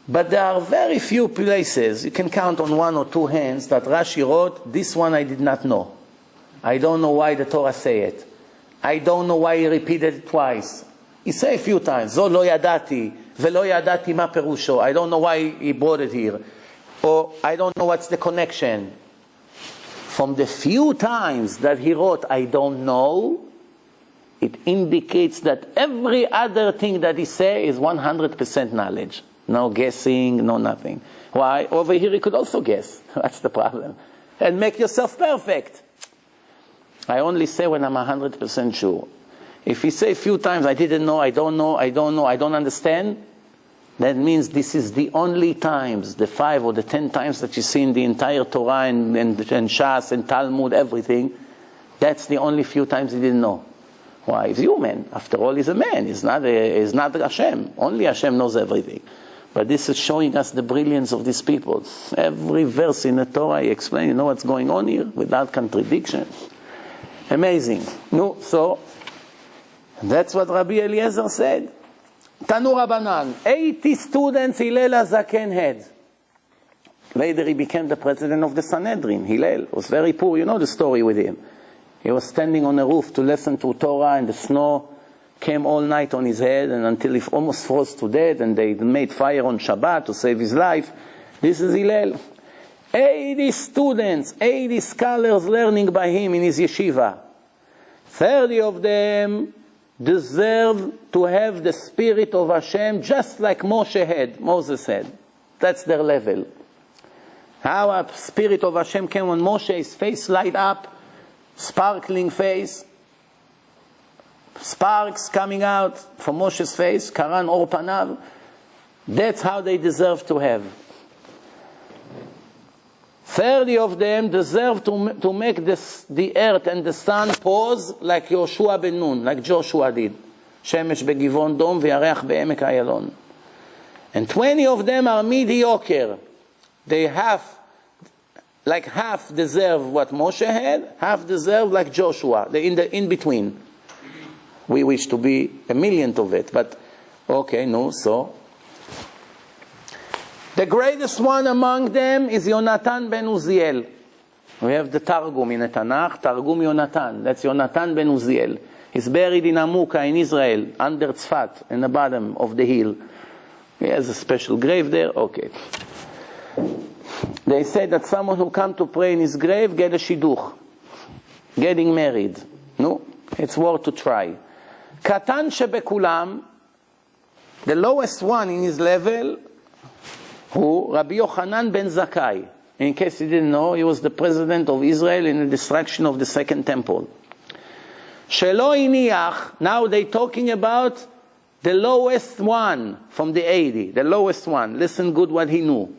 But there are very few places, you can count on one or two hands, that Rashi wrote, this one I did not know. I don't know why the Torah say it. I don't know why he repeated it twice. He said a few times, Zo lo yadati, velo yadati ma perusho. I don't know why he brought it here. Or I don't know what's the connection. From the few times that he wrote, I don't know, it indicates that every other thing that he says is 100% knowledge. No guessing, no nothing. Why? Over here he could also guess. That's the problem. And make yourself perfect. I only say when I'm 100% sure. If he say a few times, I didn't know, I don't know, I don't know, I don't understand, that means this is the only times, the 5 or the 10 times that you see in the entire Torah and Shas and Talmud, everything, that's the only few times he didn't know. Why? He's human. After all, he's a man. He's not Hashem. Only Hashem knows everything. But this is showing us the brilliance of these people. Every verse in the Torah, he explains, you know what's going on here? Without contradiction. Amazing. No, so, that's what Rabbi Eliezer said. Tanu Rabbanan, 80 students Hillel HaZaken had. Later he became the president of the Sanhedrin. Hillel was very poor. You know the story with him. He was standing on a roof to listen to Torah, and the snow came all night on his head, and until he almost froze to death, and they made fire on Shabbat to save his life. This is Hillel. 80 students, 80 scholars learning by him in his yeshiva. 30 of them deserve to have the spirit of Hashem just like Moses had. That's their level. How a spirit of Hashem came on Moshe, his face light up, sparkling face, sparks coming out from Moshe's face, Karan or Panav. That's how they deserve to have. 30 of them deserve to make the earth and the sun pause like Yoshua ben Nun, like Joshua did. Shemesh begivon dom v'yareach be'emek ayalon. And 20 of them are mediocre. They half deserve what Moshe had, half deserve like Joshua. They're in between. We wish to be a millionth of it, but okay, no, so. The greatest one among them is Yonatan ben Uziel. We have the Targum in the Tanakh, Targum Yonatan. That's Yonatan ben Uziel. He's buried in Amuka in Israel, under Tzfat, in the bottom of the hill. He has a special grave there, okay. They say that someone who come to pray in his grave get a shidduch. getting married. No, it's worth to try. Katan shebekulam, the lowest one in his level, who Rabbi Yochanan ben Zakkai. In case you didn't know, he was the president of Israel in the destruction of the Second Temple. Shelo iniach, now they're talking about the lowest one from the 80, the lowest one. Listen good what he knew.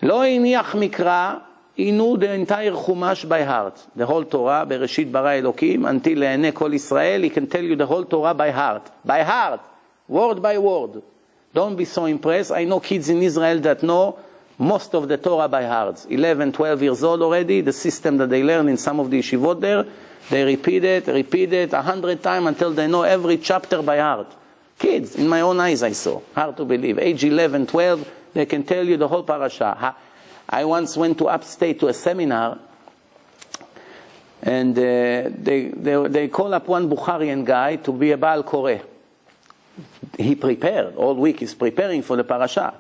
Lo iniach mikra, he knew the entire Chumash by heart. The whole Torah, Bereshit bara Elokim, until le'enei kol Israel, he can tell you the whole Torah by heart. By heart, word by word. Don't be so impressed. I know kids in Israel that know most of the Torah by heart. 11, 12 years old already, the system that they learn in some of the yeshivot there, they repeat it 100 times until they know every chapter by heart. Kids, in my own eyes I saw. Hard to believe. Age 11, 12, they can tell you the whole parasha. I once went to upstate to a seminar, and they call up one Bukharian guy to be a Baal Koreh. He prepared, all week he's preparing for the parasha.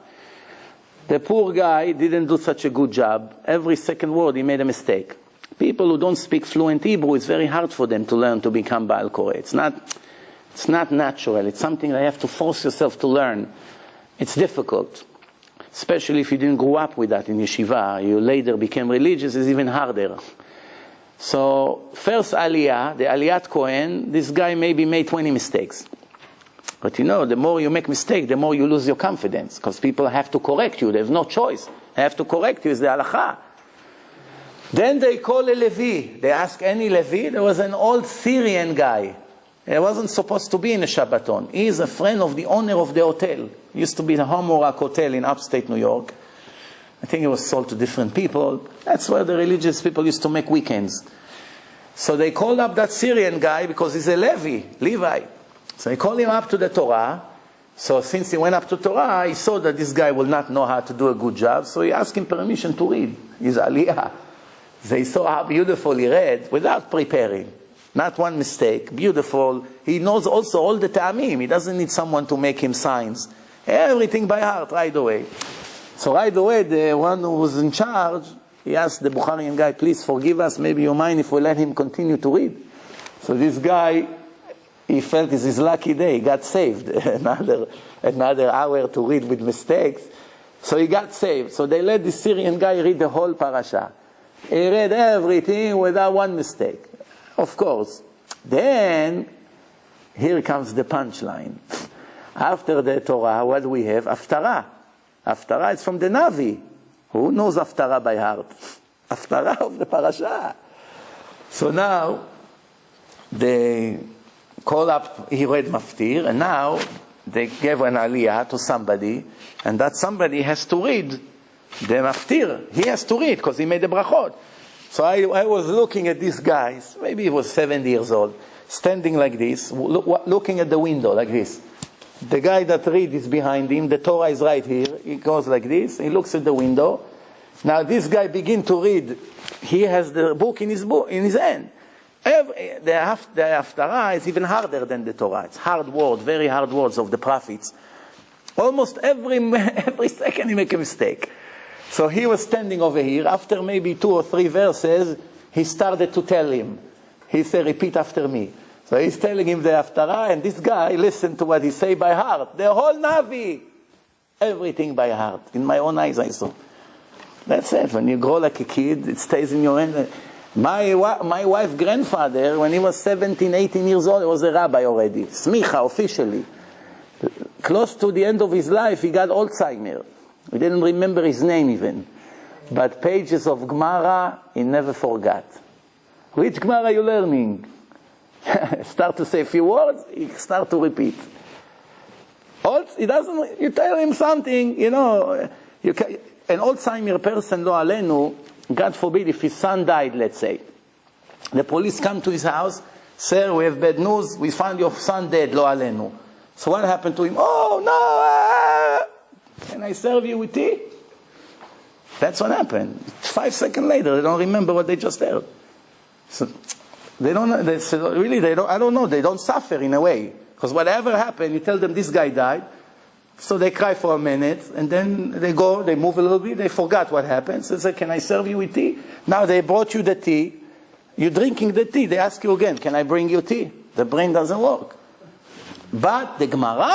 The poor guy didn't do such a good job. Every second word he made a mistake. People who don't speak fluent Hebrew, it's very hard for them to learn to become Baal Koreh. It's not natural. It's something that you have to force yourself to learn. It's difficult. Especially if you didn't grow up with that in yeshiva. You later became religious, it's even harder. So, first Aliyah, the Aliyat Kohen, this guy maybe made 20 mistakes. But you know, the more you make mistakes, the more you lose your confidence. Because people have to correct you. They have no choice. They have to correct you. It's the halakha. Then they call a Levi. They ask any Levi. There was an old Syrian guy. He wasn't supposed to be in a Shabbaton. He is a friend of the owner of the hotel. He used to be the Hamorak Hotel in upstate New York. I think it was sold to different people. That's where the religious people used to make weekends. So they called up that Syrian guy because he's a Levi. So he called him up to the Torah. So since he went up to Torah, he saw that this guy will not know how to do a good job. So he asked him permission to read his Aliyah. They saw how beautiful he read without preparing. Not one mistake. Beautiful. He knows also all the ta'amim. He doesn't need someone to make him signs. Everything by heart right away. So right away, the one who was in charge, he asked the Bukharian guy, please forgive us. Maybe you mind if we let him continue to read. So this guy, he felt it's his lucky day. He got saved. another hour to read with mistakes. So he got saved. So they let the Syrian guy read the whole parasha. He read everything without one mistake. Of course. Then, here comes the punchline. After the Torah, what do we have? Haftarah. Haftarah is from the Navi. Who knows Haftarah by heart? Haftarah of the parasha. So now, they call up, he read Maftir, and now they gave an aliyah to somebody, and that somebody has to read the Maftir. He has to read, because he made the brachot. So I was looking at these guys, maybe he was 70 years old, standing like this, looking at the window like this. The guy that reads is behind him, the Torah is right here, he goes like this, he looks at the window. Now this guy begins to read, he has the book in his hand. The Haftarah is even harder than the Torah. It's hard words, very hard words of the prophets. Almost every second he makes a mistake. So he was standing over here. After maybe 2 or 3 verses, he started to tell him. He said, repeat after me. So he's telling him the Haftarah, and this guy listened to what he say by heart. The whole Navi. Everything by heart. In my own eyes I saw. That's it. When you grow like a kid, it stays in your hand. My wife's grandfather, when he was 17, 18 years old, he was a rabbi already. Smicha, officially. Close to the end of his life, he got Alzheimer. He didn't remember his name even. But pages of Gemara, he never forgot. Which Gemara are you learning? Start to say a few words, he start to repeat. He doesn't, you tell him something, an Alzheimer person, lo alenu, God forbid if his son died, let's say. The police come to his house, sir, we have bad news, we found your son dead, lo alenu. So what happened to him? Oh, no, can I serve you with tea? That's what happened. 5 seconds later, they don't remember what they just heard. So I don't know, they don't suffer in a way. Because whatever happened, you tell them this guy died, so they cry for a minute, and then they go, they move a little bit, they forgot what happened. So they say, can I serve you with tea? Now they brought you the tea, You're drinking the tea. They ask you again, can I bring you tea? The brain doesn't work. But the Gemara,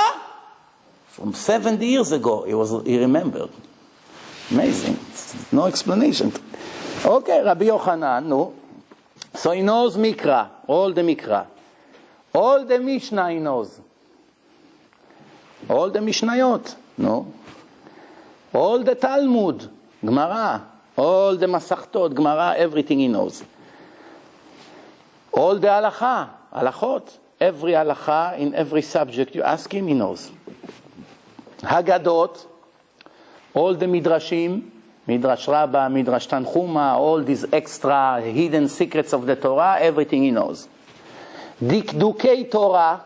from 70 years ago, he remembered. Amazing. No explanation. Okay, Rabbi Yochanan, no. So he knows Mikra, all the Mikra. All the Mishnah he knows. All the Mishnayot, no. All the Talmud, Gemara. All the Masechtot, Gemara, everything he knows. All the halachot. Every halacha in every subject you ask him, he knows. Haggadot, all the Midrashim, Midrash Rabbah, Midrash Tanchuma, all these extra hidden secrets of the Torah, everything he knows. Dikdukei Torah,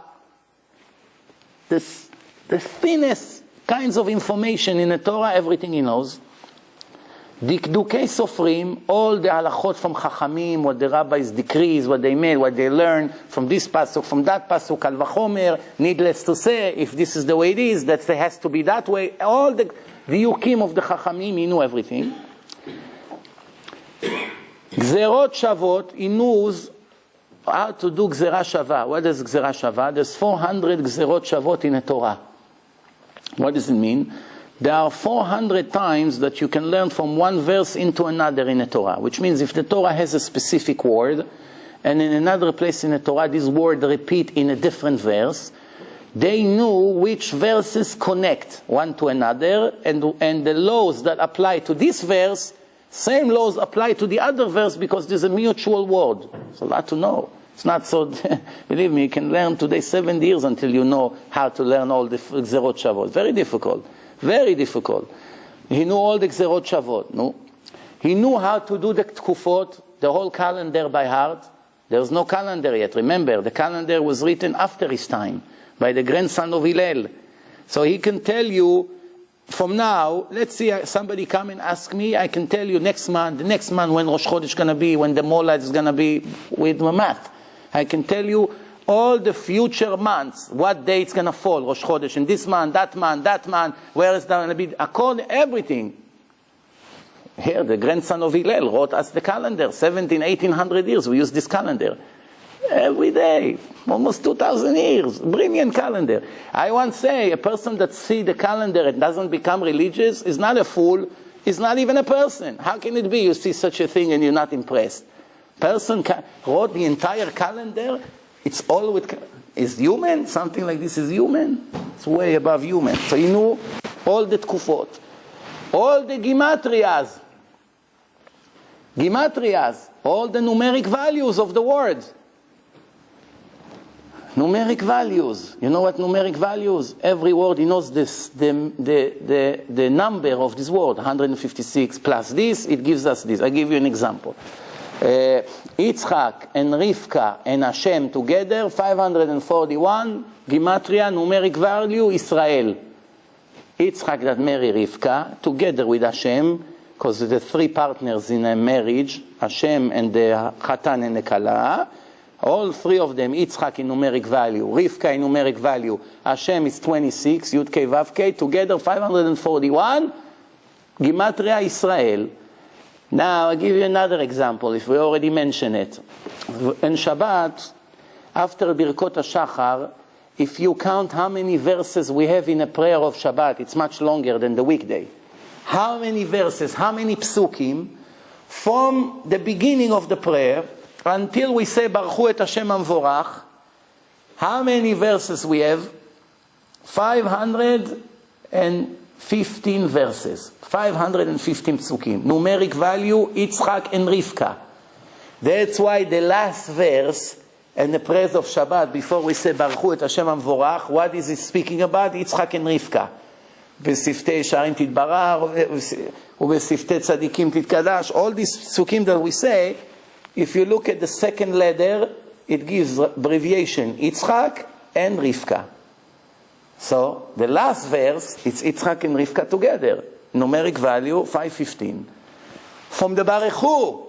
the thinnest kinds of information in the Torah, everything he knows. Dikdukei Sofrim, all the halachot from Chachamim, what the rabbis decrees, what they made, what they learn from this pasuk, from that pasuk, Kal Vachomer, needless to say, if this is the way it is, that it has to be that way. All the diukim of the Chachamim, he knew everything. Gzerot Shavot, he knows how to do Gzerah Shava. What is Gzerah Shava? There's 400 Gzerot Shavot in the Torah. What does it mean? There are 400 times that you can learn from one verse into another in the Torah, which means if the Torah has a specific word, and in another place in the Torah this word repeat in a different verse, they knew which verses connect one to another, and the laws that apply to this verse, same laws apply to the other verse because there's a mutual word. It's a lot to know. It's not so, believe me, you can learn today 7 years until you know how to learn all the Gzerot Shavot. Very difficult. Very difficult. He knew all the Gzerot Shavot. No? He knew how to do the Tkufot, the whole calendar by heart. There's no calendar yet. Remember, the calendar was written after his time by the grandson of Hillel. So he can tell you from now, let's see somebody come and ask me, I can tell you next month when Rosh Chodesh is going to be, when the Molad is going to be with my math. I can tell you all the future months, what day it's going to fall, Rosh Chodesh, in this month, that month, where it's going to be, according everything. Here, the grandson of Hillel wrote us the calendar, 1800 years, we use this calendar. Every day, almost 2,000 years, brilliant calendar. I once say, a person that sees the calendar and doesn't become religious is not a fool, is not even a person. How can it be you see such a thing and you're not impressed? Person wrote the entire calendar. It's all is human? Something like this is human? It's way above human. So he knew all the tkufot. All the gimatrias. All the numeric values of the words. Numeric values. You know what numeric values? Every word, he knows this, the number of this word, 156 plus this, it gives us this. I'll give you an example. Yitzchak and Rivka and Hashem together, 541, Gematria, numeric value, Israel. Yitzchak that marry Rivka, together with Hashem, because the 3 partners in a marriage, Hashem and the Chatan and the Kala, all 3 of them, Yitzchak in numeric value, Rivka in numeric value, Hashem is 26, Yud Kei Vav Kei, together 541, Gematria, Israel. Now, I'll give you another example, if we already mentioned it. In Shabbat, after Birkot HaShachar, if you count how many verses we have in a prayer of Shabbat, it's much longer than the weekday. How many verses, how many psukim, from the beginning of the prayer until we say Baruchu et Hashem Amvorach, how many verses we have? 515 verses. 515 psukim. Numeric value, Yitzchak and Rivka. That's why the last verse in the prayers of Shabbat, before we say Baruchu et Hashem Amvorach, what is it speaking about? Yitzchak and Rivka. בספתי ישרים תתברך, ובשפתי צדיקים תתקדש. All these psukim that we say, if you look at the second letter, it gives abbreviation, Yitzchak and Rivka. So, the last verse, it's Yitzchak and Rivka together. Numeric value, 515. From the Baruchu,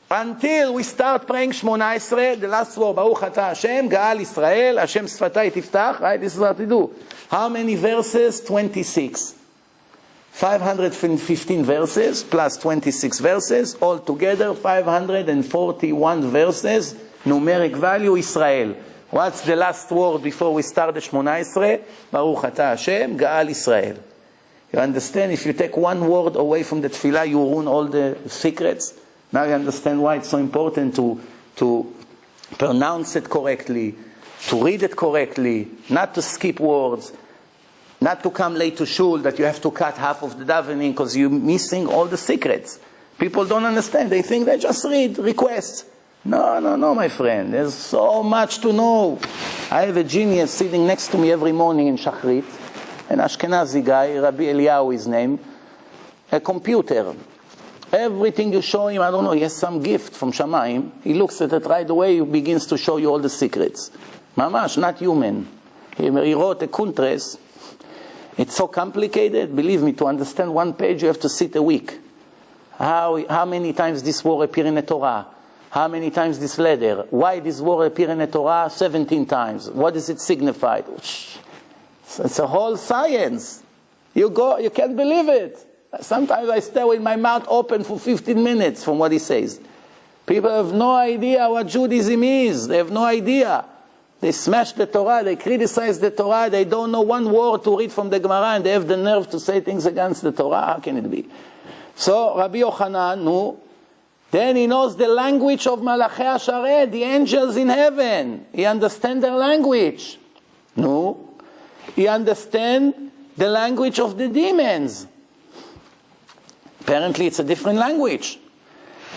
until we start praying 18, the last word, Baruch Ata Hashem, Gaal Israel, Hashem Sfatai Tiftach, right? This is what we do. How many verses? 26. 515 verses plus 26 verses, altogether 541 verses, numeric value, Israel. What's the last word before we start the Shmona Esrei? Baruch Ata Hashem, Ga'al Israel. You understand? If you take one word away from the tefillah, you ruin all the secrets. Now you understand why it's so important to pronounce it correctly, to read it correctly, not to skip words, not to come late to shul, that you have to cut half of the davening because you're missing all the secrets. People don't understand. They think they just read requests. No, my friend. There's so much to know. I have a genius sitting next to me every morning in Shachrit, an Ashkenazi guy, Rabbi Eliyahu his name, a computer. Everything you show him, I don't know, he has some gift from Shamayim. He looks at it right away, he begins to show you all the secrets. Mamash, not human. He wrote a kuntres. It's so complicated. Believe me, to understand one page, you have to sit a week. How many times this word appear in the Torah? How many times this letter? Why this word appear in the Torah 17 times? What does it signify? It's a whole science. You can't believe it. Sometimes I stay with my mouth open for 15 minutes from what he says. People have no idea what Judaism is. They have no idea. They smash the Torah, they criticize the Torah, they don't know one word to read from the Gemara, and they have the nerve to say things against the Torah. How can it be? So Rabbi Yochanan, then he knows the language of Malachei HaSharet, the angels in heaven. He understands their language. No. He understands the language of the demons. Apparently it's a different language.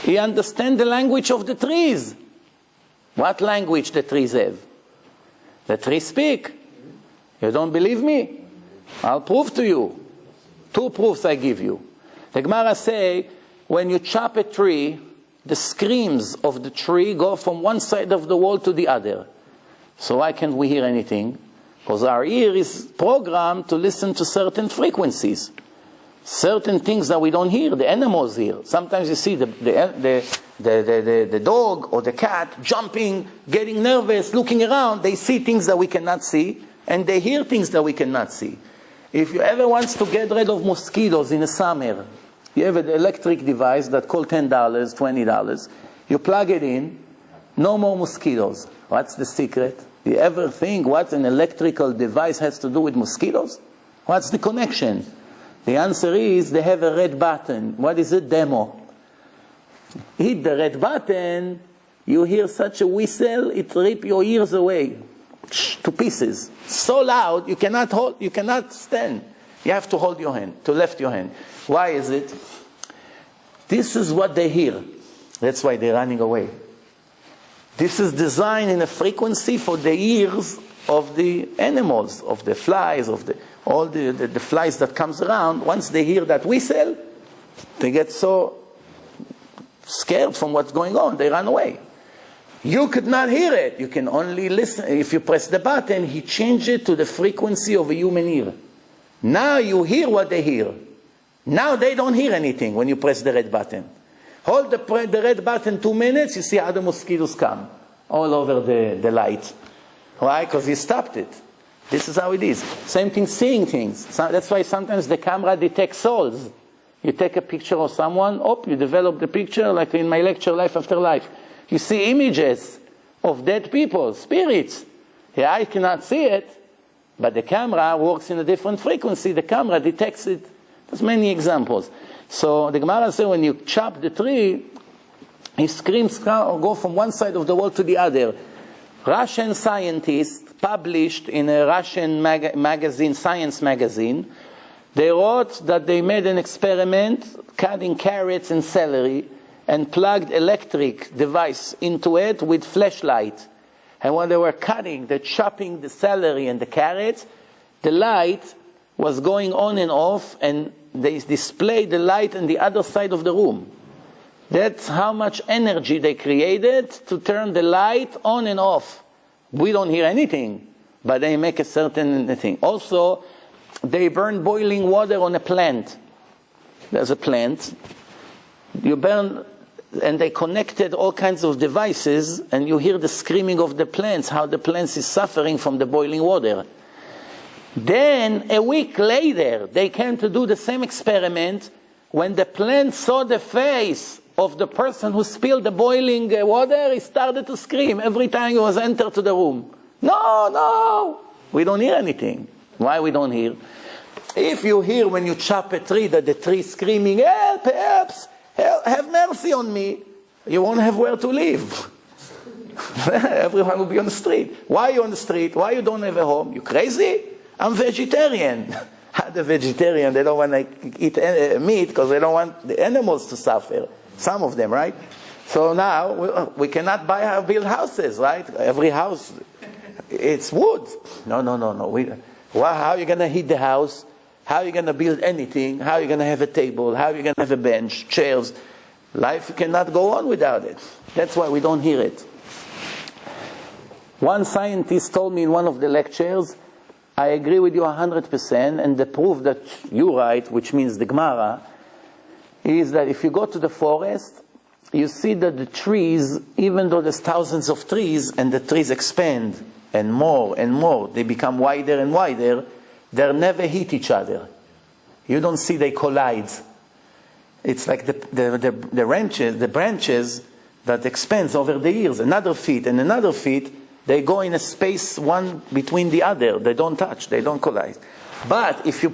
He understands the language of the trees. What language the trees have? The trees speak. You don't believe me? I'll prove to you. 2 proofs I give you. The Gemara say, when you chop a tree, the screams of the tree go from one side of the wall to the other. So why can't we hear anything? Because our ear is programmed to listen to certain frequencies. Certain things that we don't hear, the animals hear. Sometimes you see the dog or the cat jumping, getting nervous, looking around. They see things that we cannot see, and they hear things that we cannot see. If you ever want to get rid of mosquitoes in the summer, you have an electric device that costs $10, $20. You plug it in, no more mosquitoes. What's the secret? You ever think what an electrical device has to do with mosquitoes? What's the connection? The answer is they have a red button. What is it? Demo. Hit the red button, you hear such a whistle, it rips your ears away to pieces. So loud, you cannot stand. You have to hold your hand, to lift your hand. Why is it? This is what they hear. That's why they're running away. This is designed in a frequency for the ears of the animals, of the flies, of all the flies that comes around. Once they hear that whistle, they get so scared from what's going on, they run away. You could not hear it. You can only listen. If you press the button, he changes it to the frequency of a human ear. Now you hear what they hear. Now they don't hear anything when you press the red button. Hold the red button 2 minutes, you see how the mosquitoes come all over the light. Why? Because he stopped it. This is how it is. Same thing, seeing things. So that's why sometimes the camera detects souls. You take a picture of someone, you develop the picture, like in my lecture, Life After Life. You see images of dead people, spirits. Yeah, I cannot see it, but the camera works in a different frequency. The camera detects it. There's many examples. So the Gemara says when you chop the tree, his screams go from one side of the wall to the other. Russian scientists published in a Russian magazine, science magazine, they wrote that they made an experiment cutting carrots and celery and plugged electric device into it with flashlight. And when they were chopping the celery and the carrots, the light was going on and off, and they displayed the light on the other side of the room. That's how much energy they created to turn the light on and off. We don't hear anything, but they make a certain thing. Also, they burn boiling water on a plant. There's a plant. You burn, and they connected all kinds of devices, and you hear the screaming of the plants, how the plants is suffering from the boiling water. Then, a week later, they came to do the same experiment. When the plant saw the face of the person who spilled the boiling water, he started to scream every time he was entered to the room. No, no! We don't hear anything. Why we don't hear? If you hear when you chop a tree that the tree is screaming, help, help, have mercy on me, you won't have where to live. Everyone will be on the street. Why are you on the street? Why you don't have a home? You crazy? I'm vegetarian. The vegetarian, they don't want to eat meat because they don't want the animals to suffer. Some of them, right? So now we cannot build houses, right? Every house, it's wood. No. How are you going to heat the house? How are you going to build anything? How are you going to have a table? How are you going to have a bench, chairs? Life cannot go on without it. That's why we don't hear it. One scientist told me in one of the lectures, I agree with you 100%, and the proof that you're right, which means the Gemara, is that if you go to the forest, you see that the trees, even though there's thousands of trees, and the trees expand, and more, they become wider and wider, they never hit each other. You don't see they collide. It's like the branches that expands over the years, another feet and another feet, they go in a space one between the other. They don't touch, they don't collide. But if you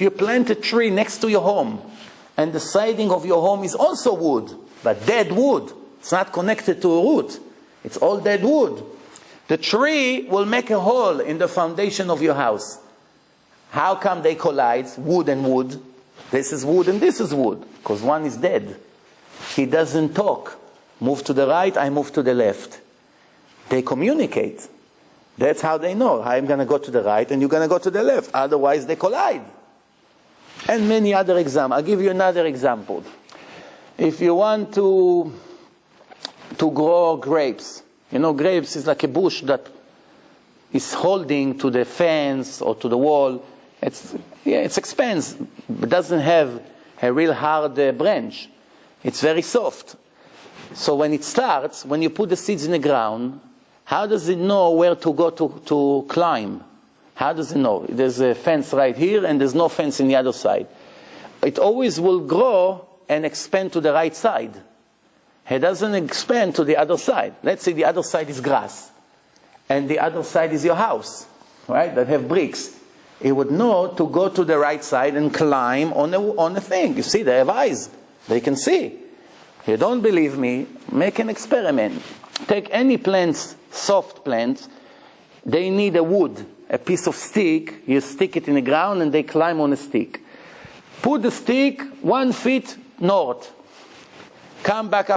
plant a tree next to your home, and the siding of your home is also wood, but dead wood, it's not connected to a root, it's all dead wood, the tree will make a hole in the foundation of your house. How come they collide, wood and wood? This is wood and this is wood, because one is dead. He doesn't talk. Move to the right, I move to the left. They communicate. That's how they know. I'm going to go to the right and you're going to go to the left. Otherwise they collide. And many other examples. I'll give you another example. If you want to grow grapes, grapes is like a bush that is holding to the fence or to the wall. It expands, but doesn't have a real hard branch. It's very soft. So when it starts, when you put the seeds in the ground, how does it know where to go to climb? How does it know? There's a fence right here and there's no fence in the other side. It always will grow and expand to the right side. It doesn't expand to the other side. Let's say the other side is grass and the other side is your house, right, that have bricks. It would know to go to the right side and climb on a thing. You see, they have eyes. They can see. You don't believe me? Make an experiment. Take any plants, soft plants. They need a wood, a piece of stick. You stick it in the ground and they climb on a stick. Put the stick 1 foot north. Come back up.